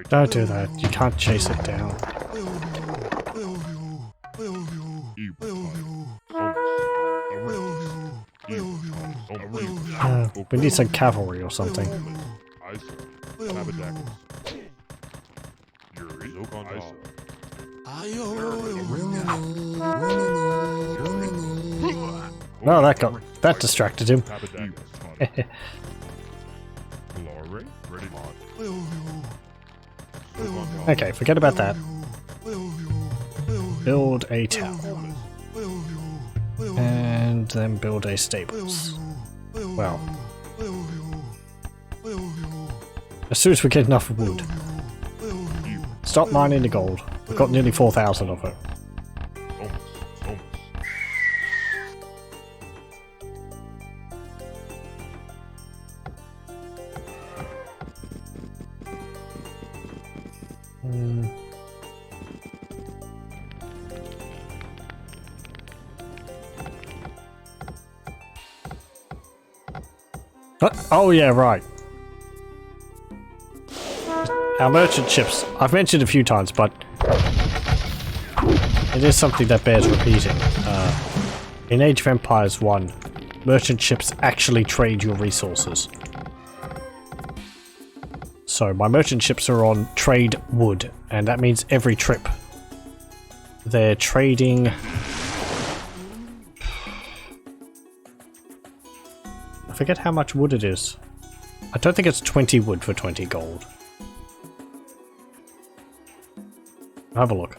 Don't do that, you can't chase it down. We need some cavalry or something. No, that distracted him. Okay, forget about that. Build a tower. And then build a stables. Well, as soon as we get enough wood. Stop mining the gold. We've got nearly 4,000 of it. Oh yeah, right. Our merchant ships, I've mentioned a few times, but it is something that bears repeating. In Age of Empires 1, merchant ships actually trade your resources. So my merchant ships are on trade wood, and that means every trip they're trading... I forget how much wood it is. I don't think it's 20 wood for 20 gold. Have a look.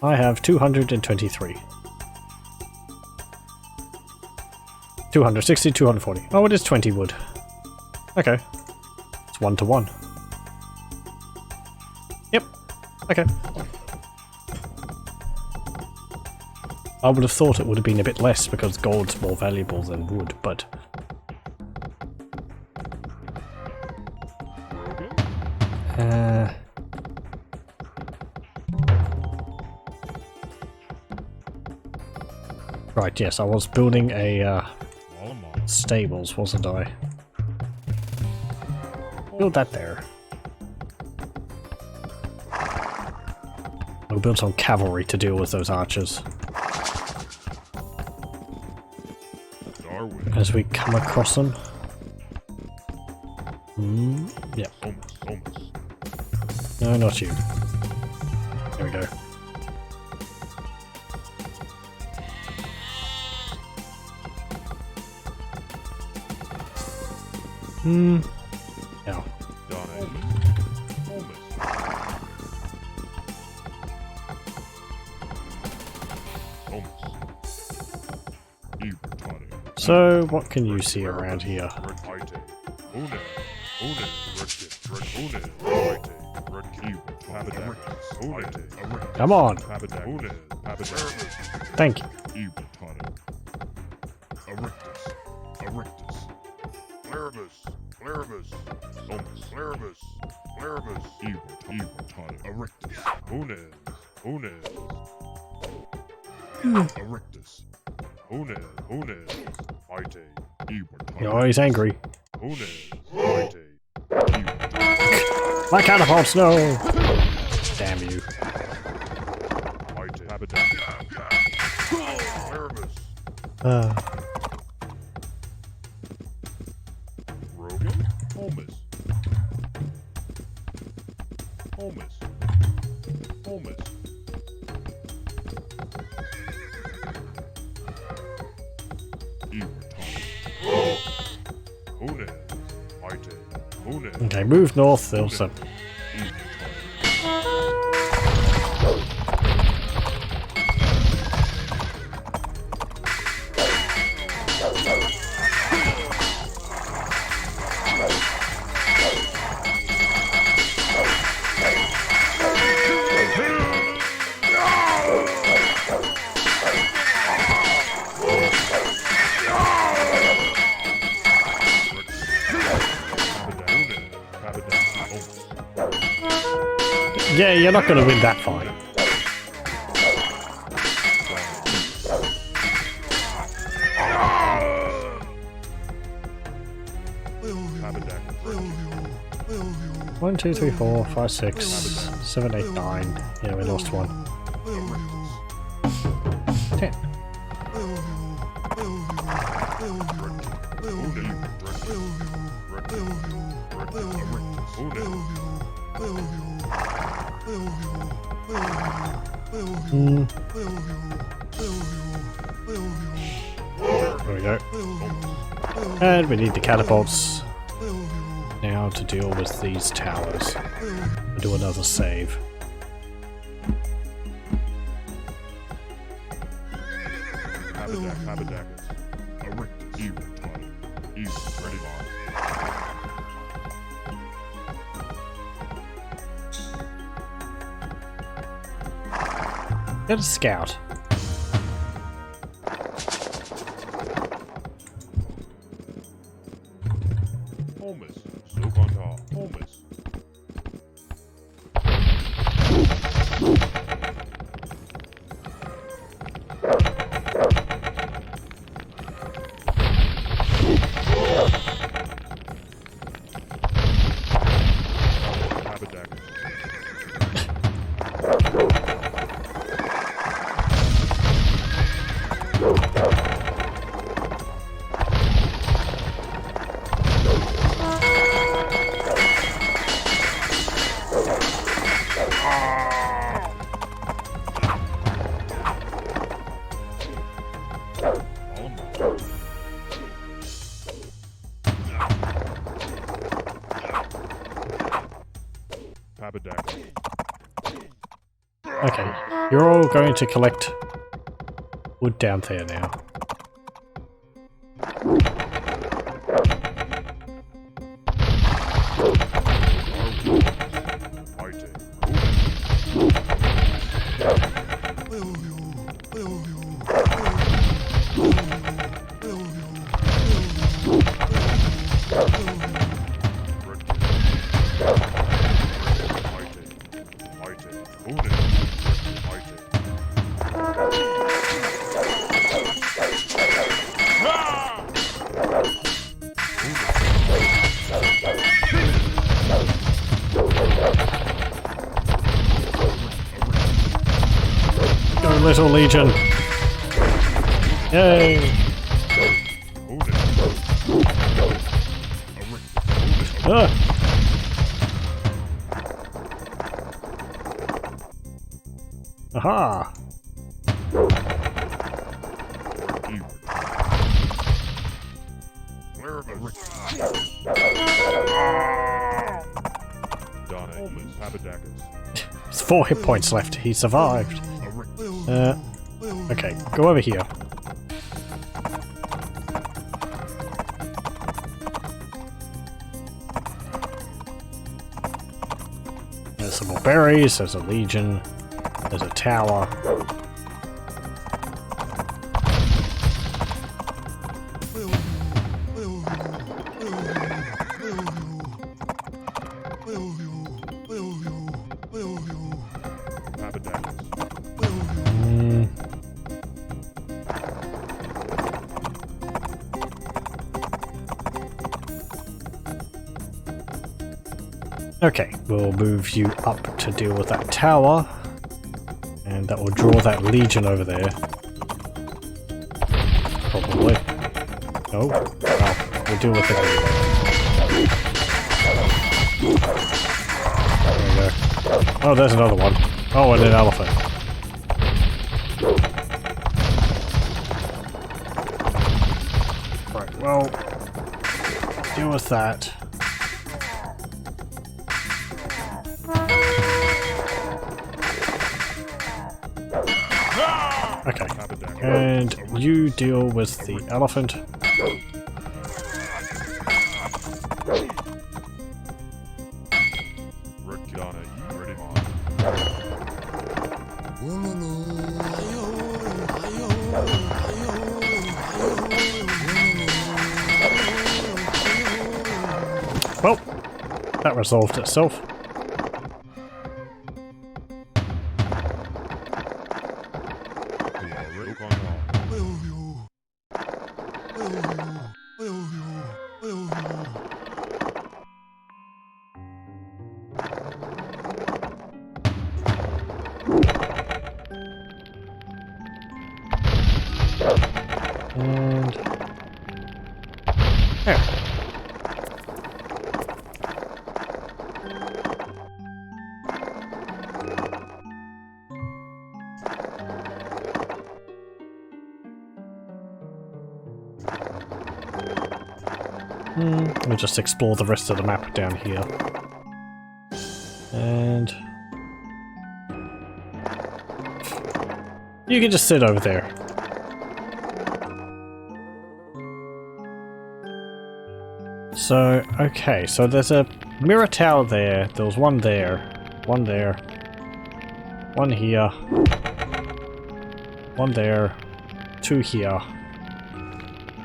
I have 223. 260, 240. Oh, it is 20 wood. Okay. It's 1 to 1. Yep. Okay. I would have thought it would have been a bit less because gold's more valuable than wood, but... Right, yes, I was building a stables, wasn't I? Build that there. We'll build some cavalry to deal with those archers. As we come across them. Yeah. No, not you. There we go. Yeah. So, what can you see around here? Come on! Thank you. Oh, he's angry. My catapults, no! Damn you. Okay, move north, also. Yeah, you're not going to win that fight. One, two, three, four, five, six, 7, 8, 9. Yeah, we lost one. 10. There we go. And we need the catapults now to deal with these towers. We'll do another save. Get a scout. Okay, you're all going to collect wood down there now. little legion. Yay! Aha! There's 4 hit points left. He survived. Okay, go over here. There's some more berries, there's a legion, there's a tower. Okay, we'll move you up to deal with that tower, and that will draw that legion over there. Probably. No? Well, we'll deal with it anyway. There we go. Oh, there's another one. Oh, and an elephant. Right, well, deal with that. Okay, and you deal with the elephant. Well, that resolved itself. And there. We'll just explore the rest of the map down here. And you can just sit over there. So, okay, so there's a mirror tower there, there was one there, one there, one here, one there, 2 here,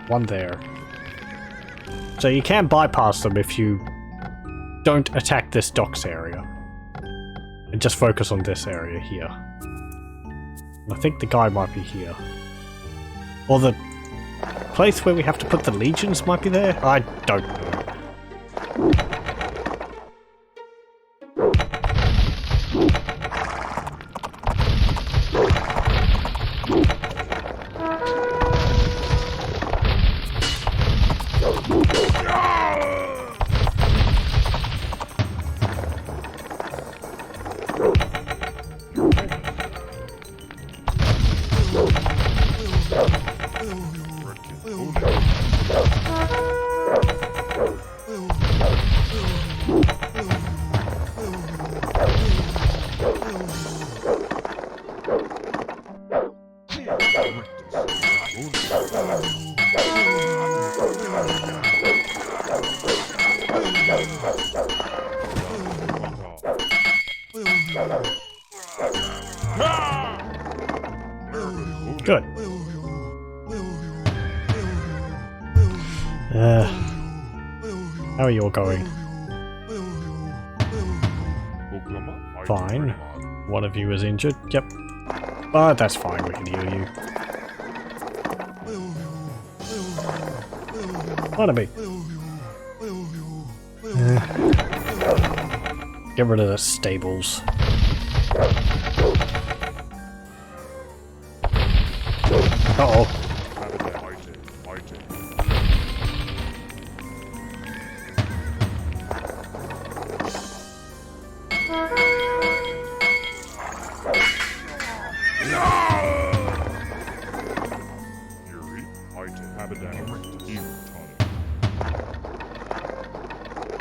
one there. So you can bypass them if you don't attack this docks area. And just focus on this area here. I think the guy might be here. Or the place where we have to put the legions might be there? I don't know. Good. How are you all going? Fine. One of you is injured. Yep. But that's fine, we can heal you. Wannabe. Get rid of the stables. Uh-oh.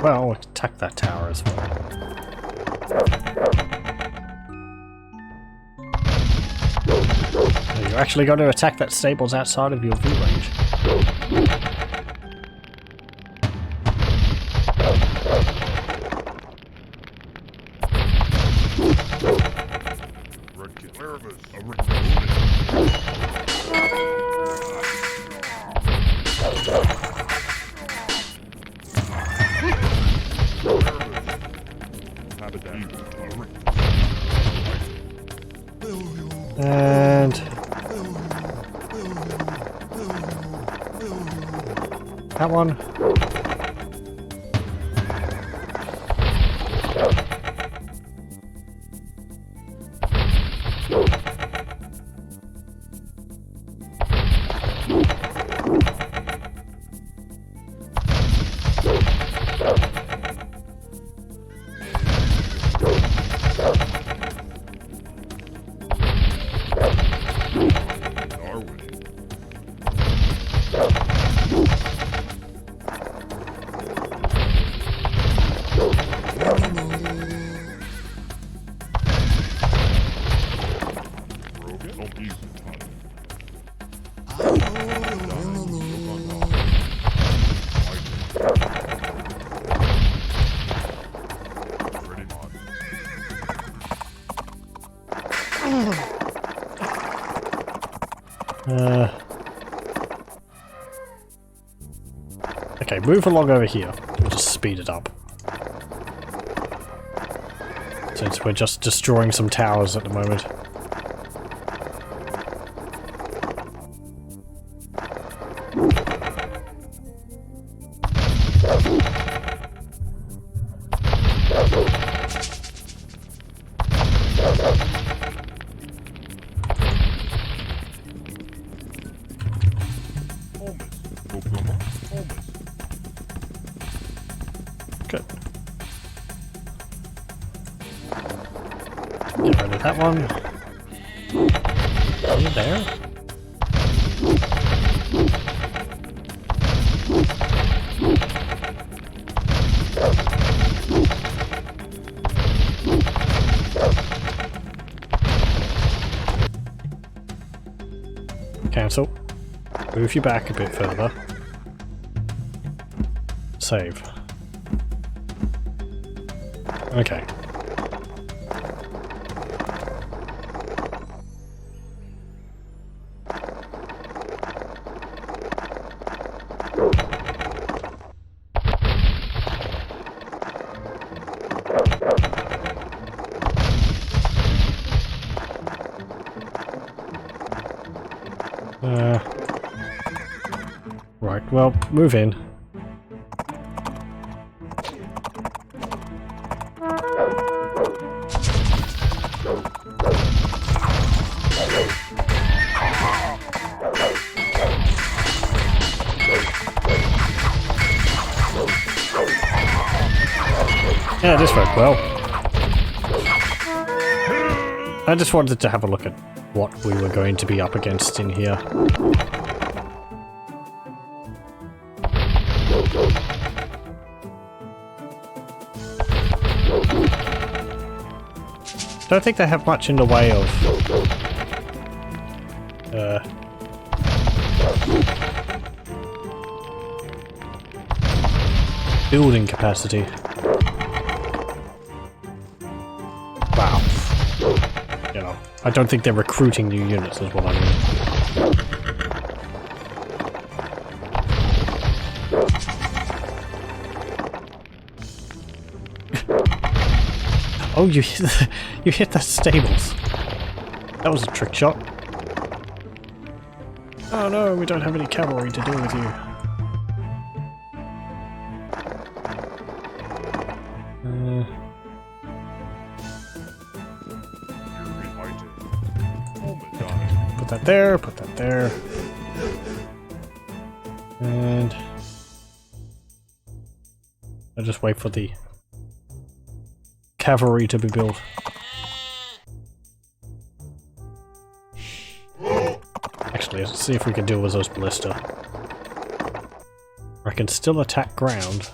Well, attack that tower as well. You're actually going to attack that stables outside of your view range. And that one. Okay, move along over here. We'll just speed it up. Since we're just destroying some towers at the moment. Good. Get rid of that one. Are you there? Cancel. Move you back a bit further. Save. Okay. Right, well, move in. Yeah, this worked well. I just wanted to have a look at what we were going to be up against in here. Don't think they have much in the way of building capacity. Wow. You know, I don't think they're recruiting new units is what I mean. Oh, you hit the stables. That was a trick shot. Oh no, we don't have any cavalry to deal with you. Put that there, put that there. And I'll just wait for the cavalry to be built. Actually, let's see if we can deal with those ballista. I can still attack ground.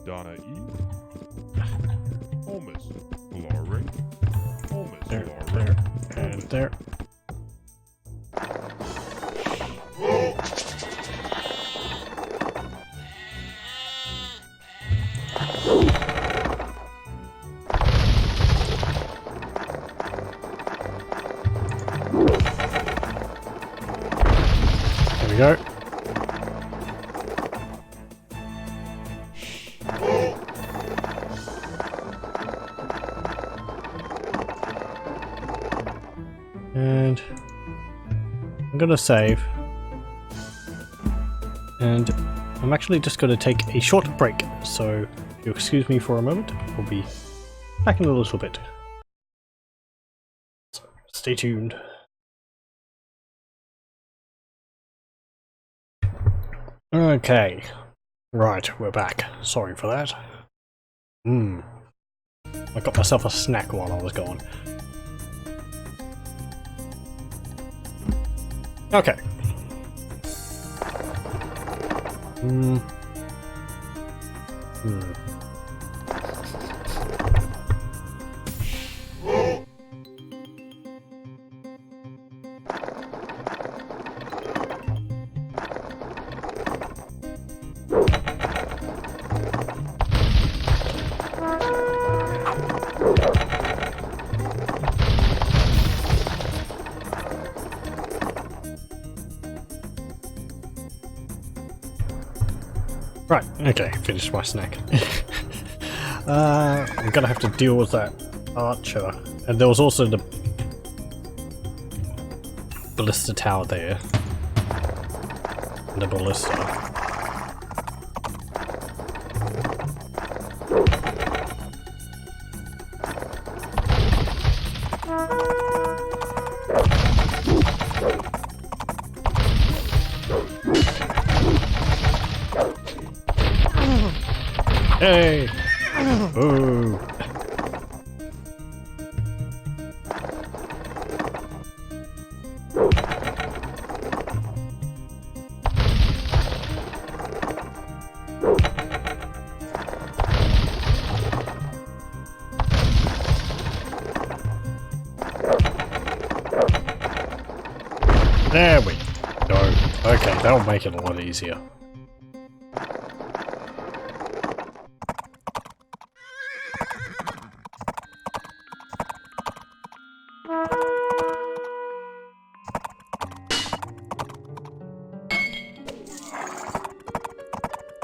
Donna E. Holmes. Glory. Holmes. There, Glory. there, and there. There we go. And I'm gonna save. And I'm actually just gonna take a short break. So if you excuse me for a moment, we'll be back in a little bit. So stay tuned. Okay. Right, we're back. Sorry for that. I got myself a snack while I was gone. Okay. Right, okay, finished my snack. I'm gonna have to deal with that archer. And there was also the ballista tower there. And the ballista. Hey! Ooh! There we go. Okay, that'll make it a lot easier.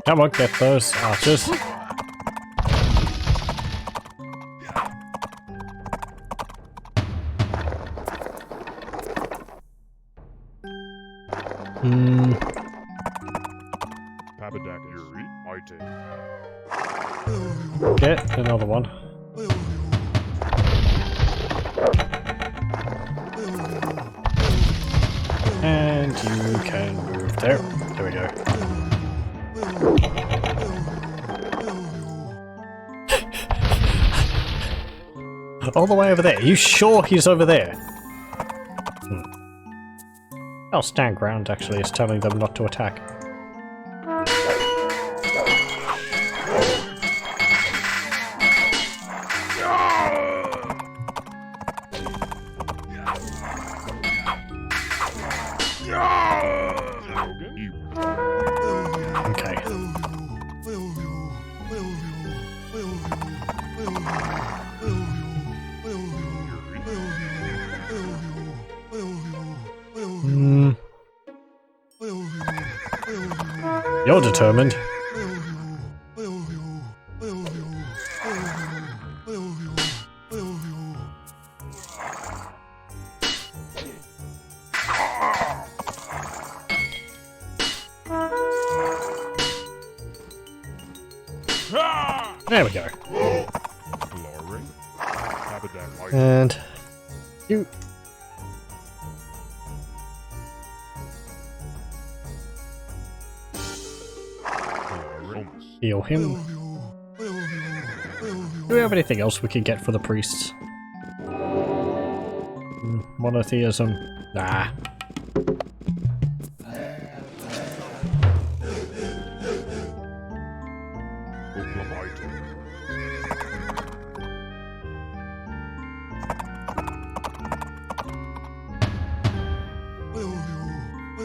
Come on, get those archers. Papadak Yuri. Ite. Get another one. And you can move there. There we go. All the way over there. Are you sure he's over there? I'll stand ground actually, it's telling them not to attack. Okay. You're determined. There we go. Glory. And You. Heal him. Do we have anything else we can get for the priests? Monotheism? Nah.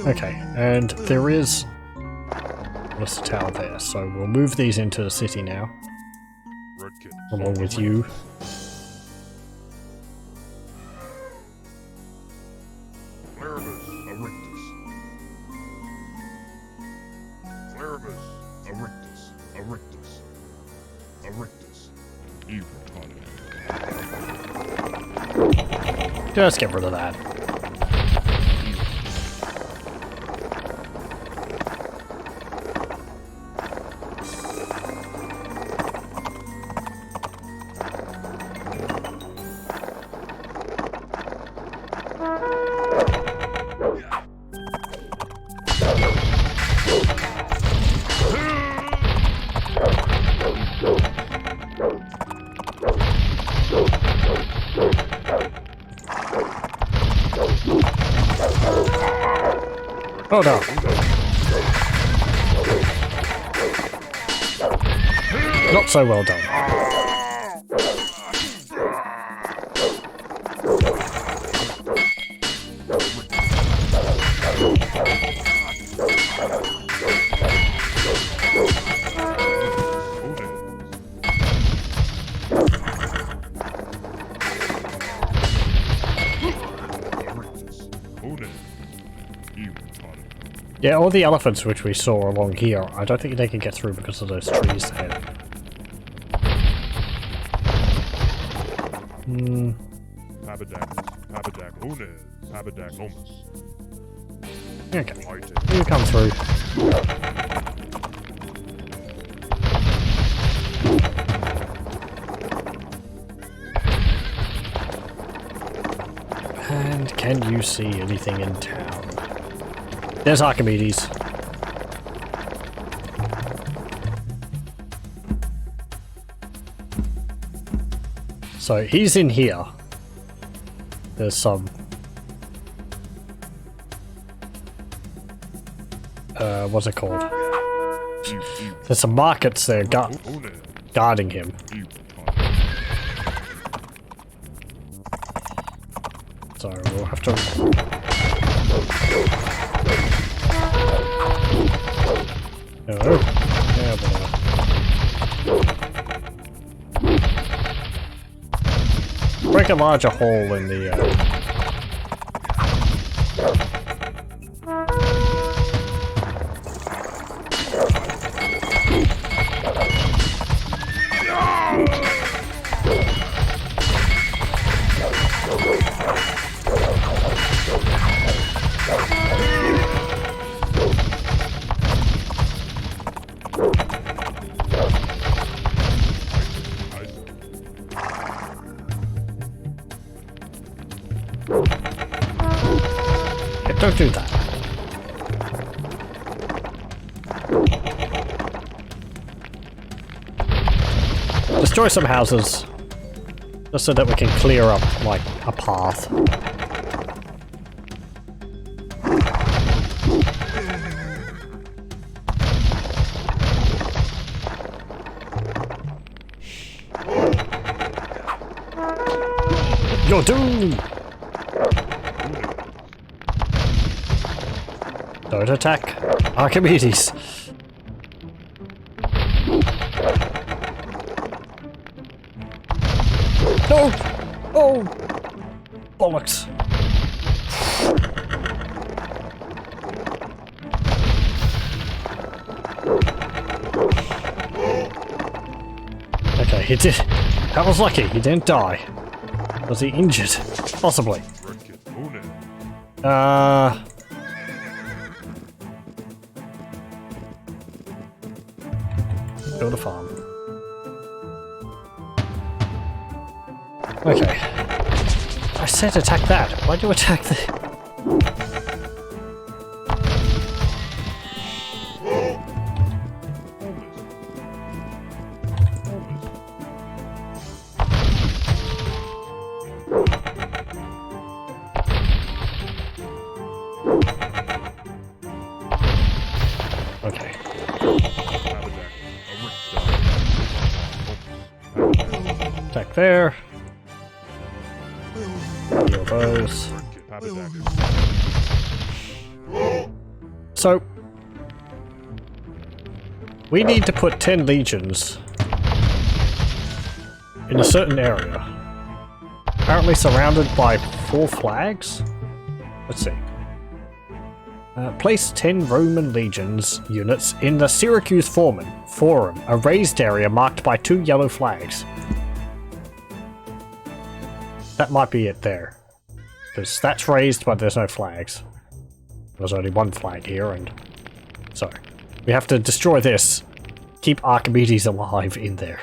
Okay, and there is... what's the tower there? So we'll move these into the city now. Along with you. Just get rid of that. Oh no. Not so well done. Yeah, all the elephants which we saw along here, I don't think they can get through because of those trees there. Okay, you come through. And can you see anything in town? There's Archimedes. So he's in here. There's some... what's it called? There's some markets there guarding him. So we'll have to... No. Yeah, whatever. Break a larger hole in the... Don't do that. Destroy some houses. Just so that we can clear up, like, a path. You're doomed! Don't attack Archimedes. No! Oh! Bollocks. Okay, he did. That was lucky. He didn't die. Was he injured? Possibly. Build a farm. Okay. I said attack that. Why'd you attack the... Okay. Attack there. Heal those. So, we need to put 10 legions in a certain area. Apparently surrounded by 4 flags? Let's see. Place 10 Roman legions units in the Syracuse Forum, a raised area marked by 2 yellow flags. That might be it there. Because that's raised, but there's no flags. There's only 1 flag here, and... So, we have to destroy this. Keep Archimedes alive in there.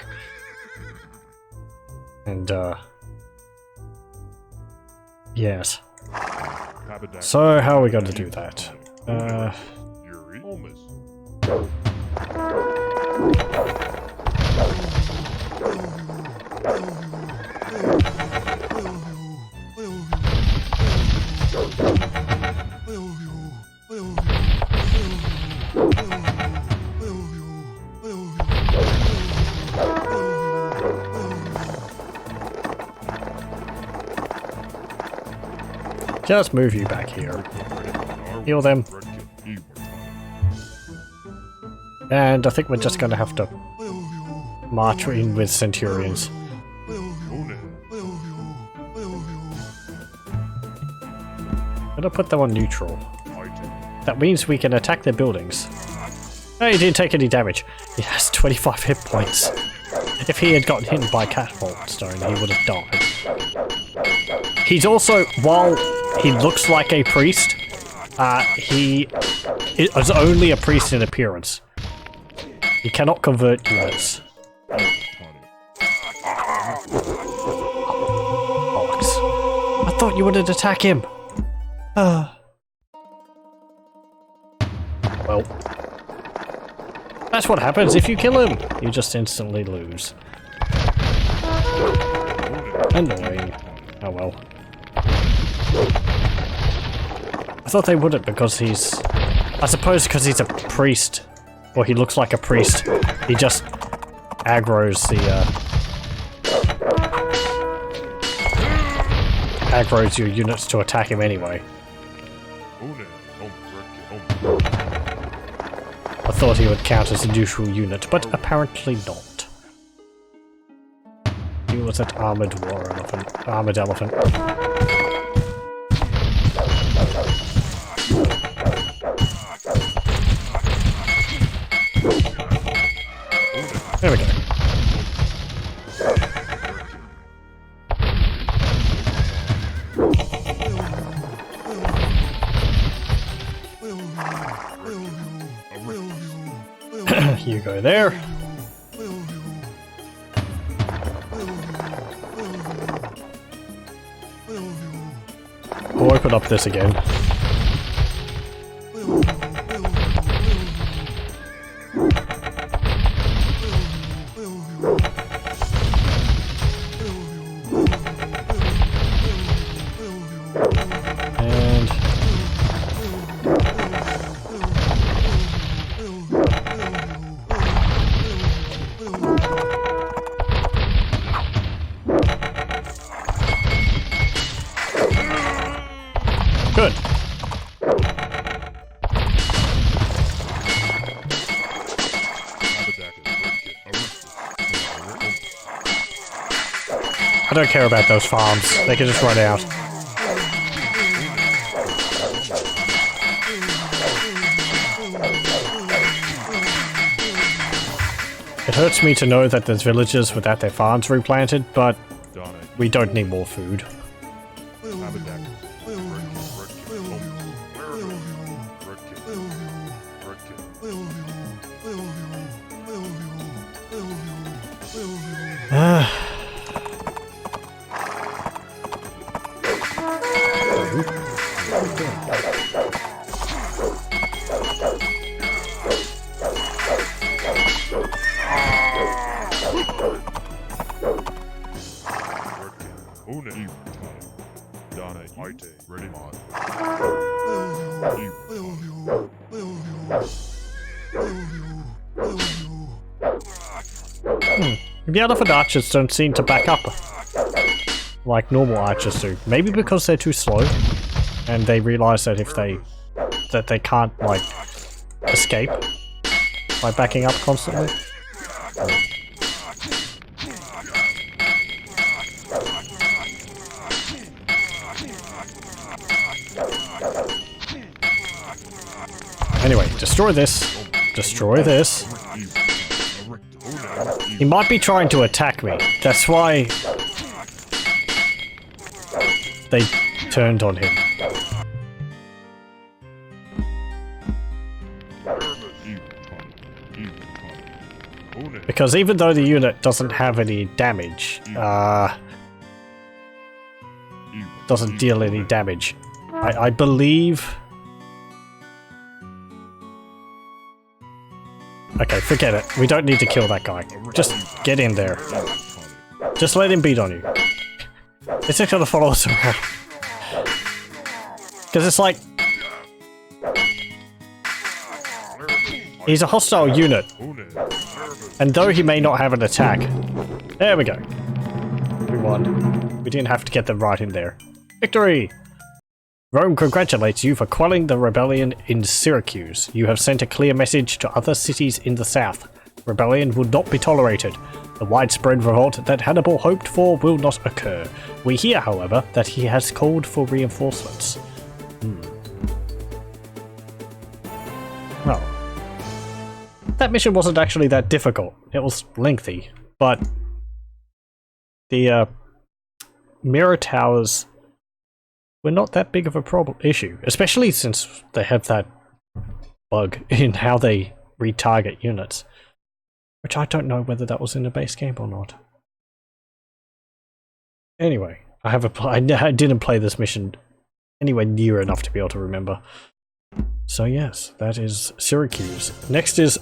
And, yes. So, how are we going to do that? Just move you back here. Heal them. And I think we're just going to have to march in with Centurions. I'm going to put them on neutral. That means we can attack their buildings. Oh, he didn't take any damage. He has 25 hit points. If he had gotten hit by catapult stone, he would have died. He's also, while he looks like a priest, he is only a priest in appearance. He cannot convert units. Box. I thought you wouldn't attack him. Well, that's what happens if you kill him. You just instantly lose. Annoying. Oh well. I thought they wouldn't because he's... I suppose because he's a priest. Or he looks like a priest. He just aggroes the, aggroes your units to attack him anyway. I thought he would count as a neutral unit, but apparently not. He was that armored war elephant. Armored elephant. There we go. You go there. We'll open up this again. Good. I don't care about those farms. They can just run out. It hurts me to know that there's villages without their farms replanted, but we don't need more food. Une. Donna. Ite. Ready mod. The other archers don't seem to back up like normal archers do. Maybe because they're too slow, and they realize that if they can't like escape by backing up constantly. Anyway, destroy this. Destroy this. He might be trying to attack me. That's why they turned on him. Because even though the unit doesn't have any damage, doesn't deal any damage, I believe... Okay, forget it. We don't need to kill that guy. Just get in there. Just let him beat on you. It's just gonna follow us around. Because it's like... He's a hostile unit. And though he may not have an attack... There we go. We won. We didn't have to get them right in there. Victory! Rome congratulates you for quelling the rebellion in Syracuse. You have sent a clear message to other cities in the south. Rebellion will not be tolerated. The widespread revolt that Hannibal hoped for will not occur. We hear, however, that he has called for reinforcements. Well, that mission wasn't actually that difficult. It was lengthy, but the mirror towers were not that big of a issue, especially since they have that bug in how they retarget units, which I don't know whether that was in the base game or not. Anyway, I didn't play this mission anywhere near enough to be able to remember. So yes, that is Syracuse. Next is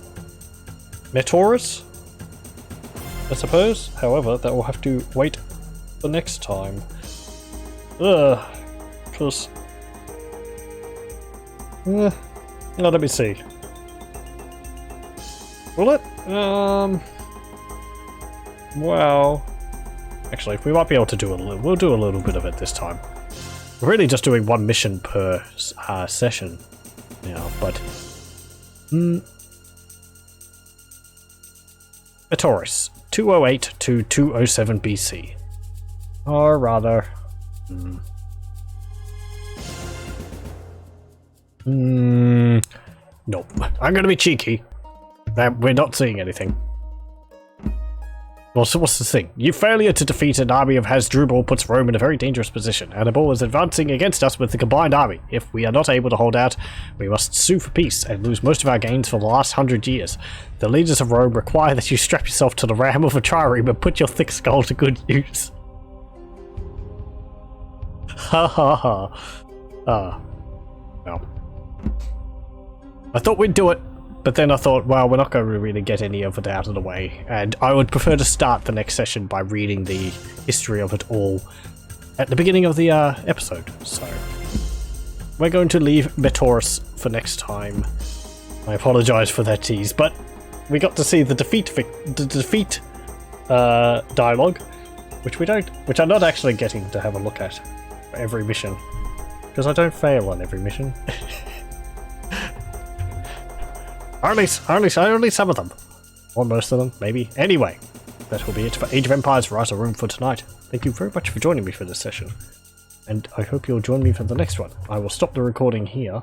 Metaurus, I suppose. However, that will have to wait for next time. Because... let me see. Will it? Well... Actually, we might be able to do we'll do a little bit of it this time. We're really just doing one mission per session now, but... Metaurus, 208 to 207 BC. Or rather... Nope. I'm gonna be cheeky. We're not seeing anything. Well, so what's the thing? Your failure to defeat an army of Hasdrubal puts Rome in a very dangerous position. Hannibal is advancing against us with the combined army. If we are not able to hold out, we must sue for peace and lose most of our gains for the last 100 years. The leaders of Rome require that you strap yourself to the ram of a trireme and put your thick skull to good use. Ha ha ha. Well. I thought we'd do it, but then I thought, well, we're not going to really get any of it out of the way, and I would prefer to start the next session by reading the history of it all at the beginning of the episode. So we're going to leave Metaurus for next time. I apologise for that tease, but we got to see the defeat dialogue, which I'm not actually getting to have a look at for every mission, because I don't fail on every mission. Only some of them. Or most of them, maybe. Anyway, that will be it for Age of Empires Rise of Rome for tonight. Thank you very much for joining me for this session. And I hope you'll join me for the next one. I will stop the recording here.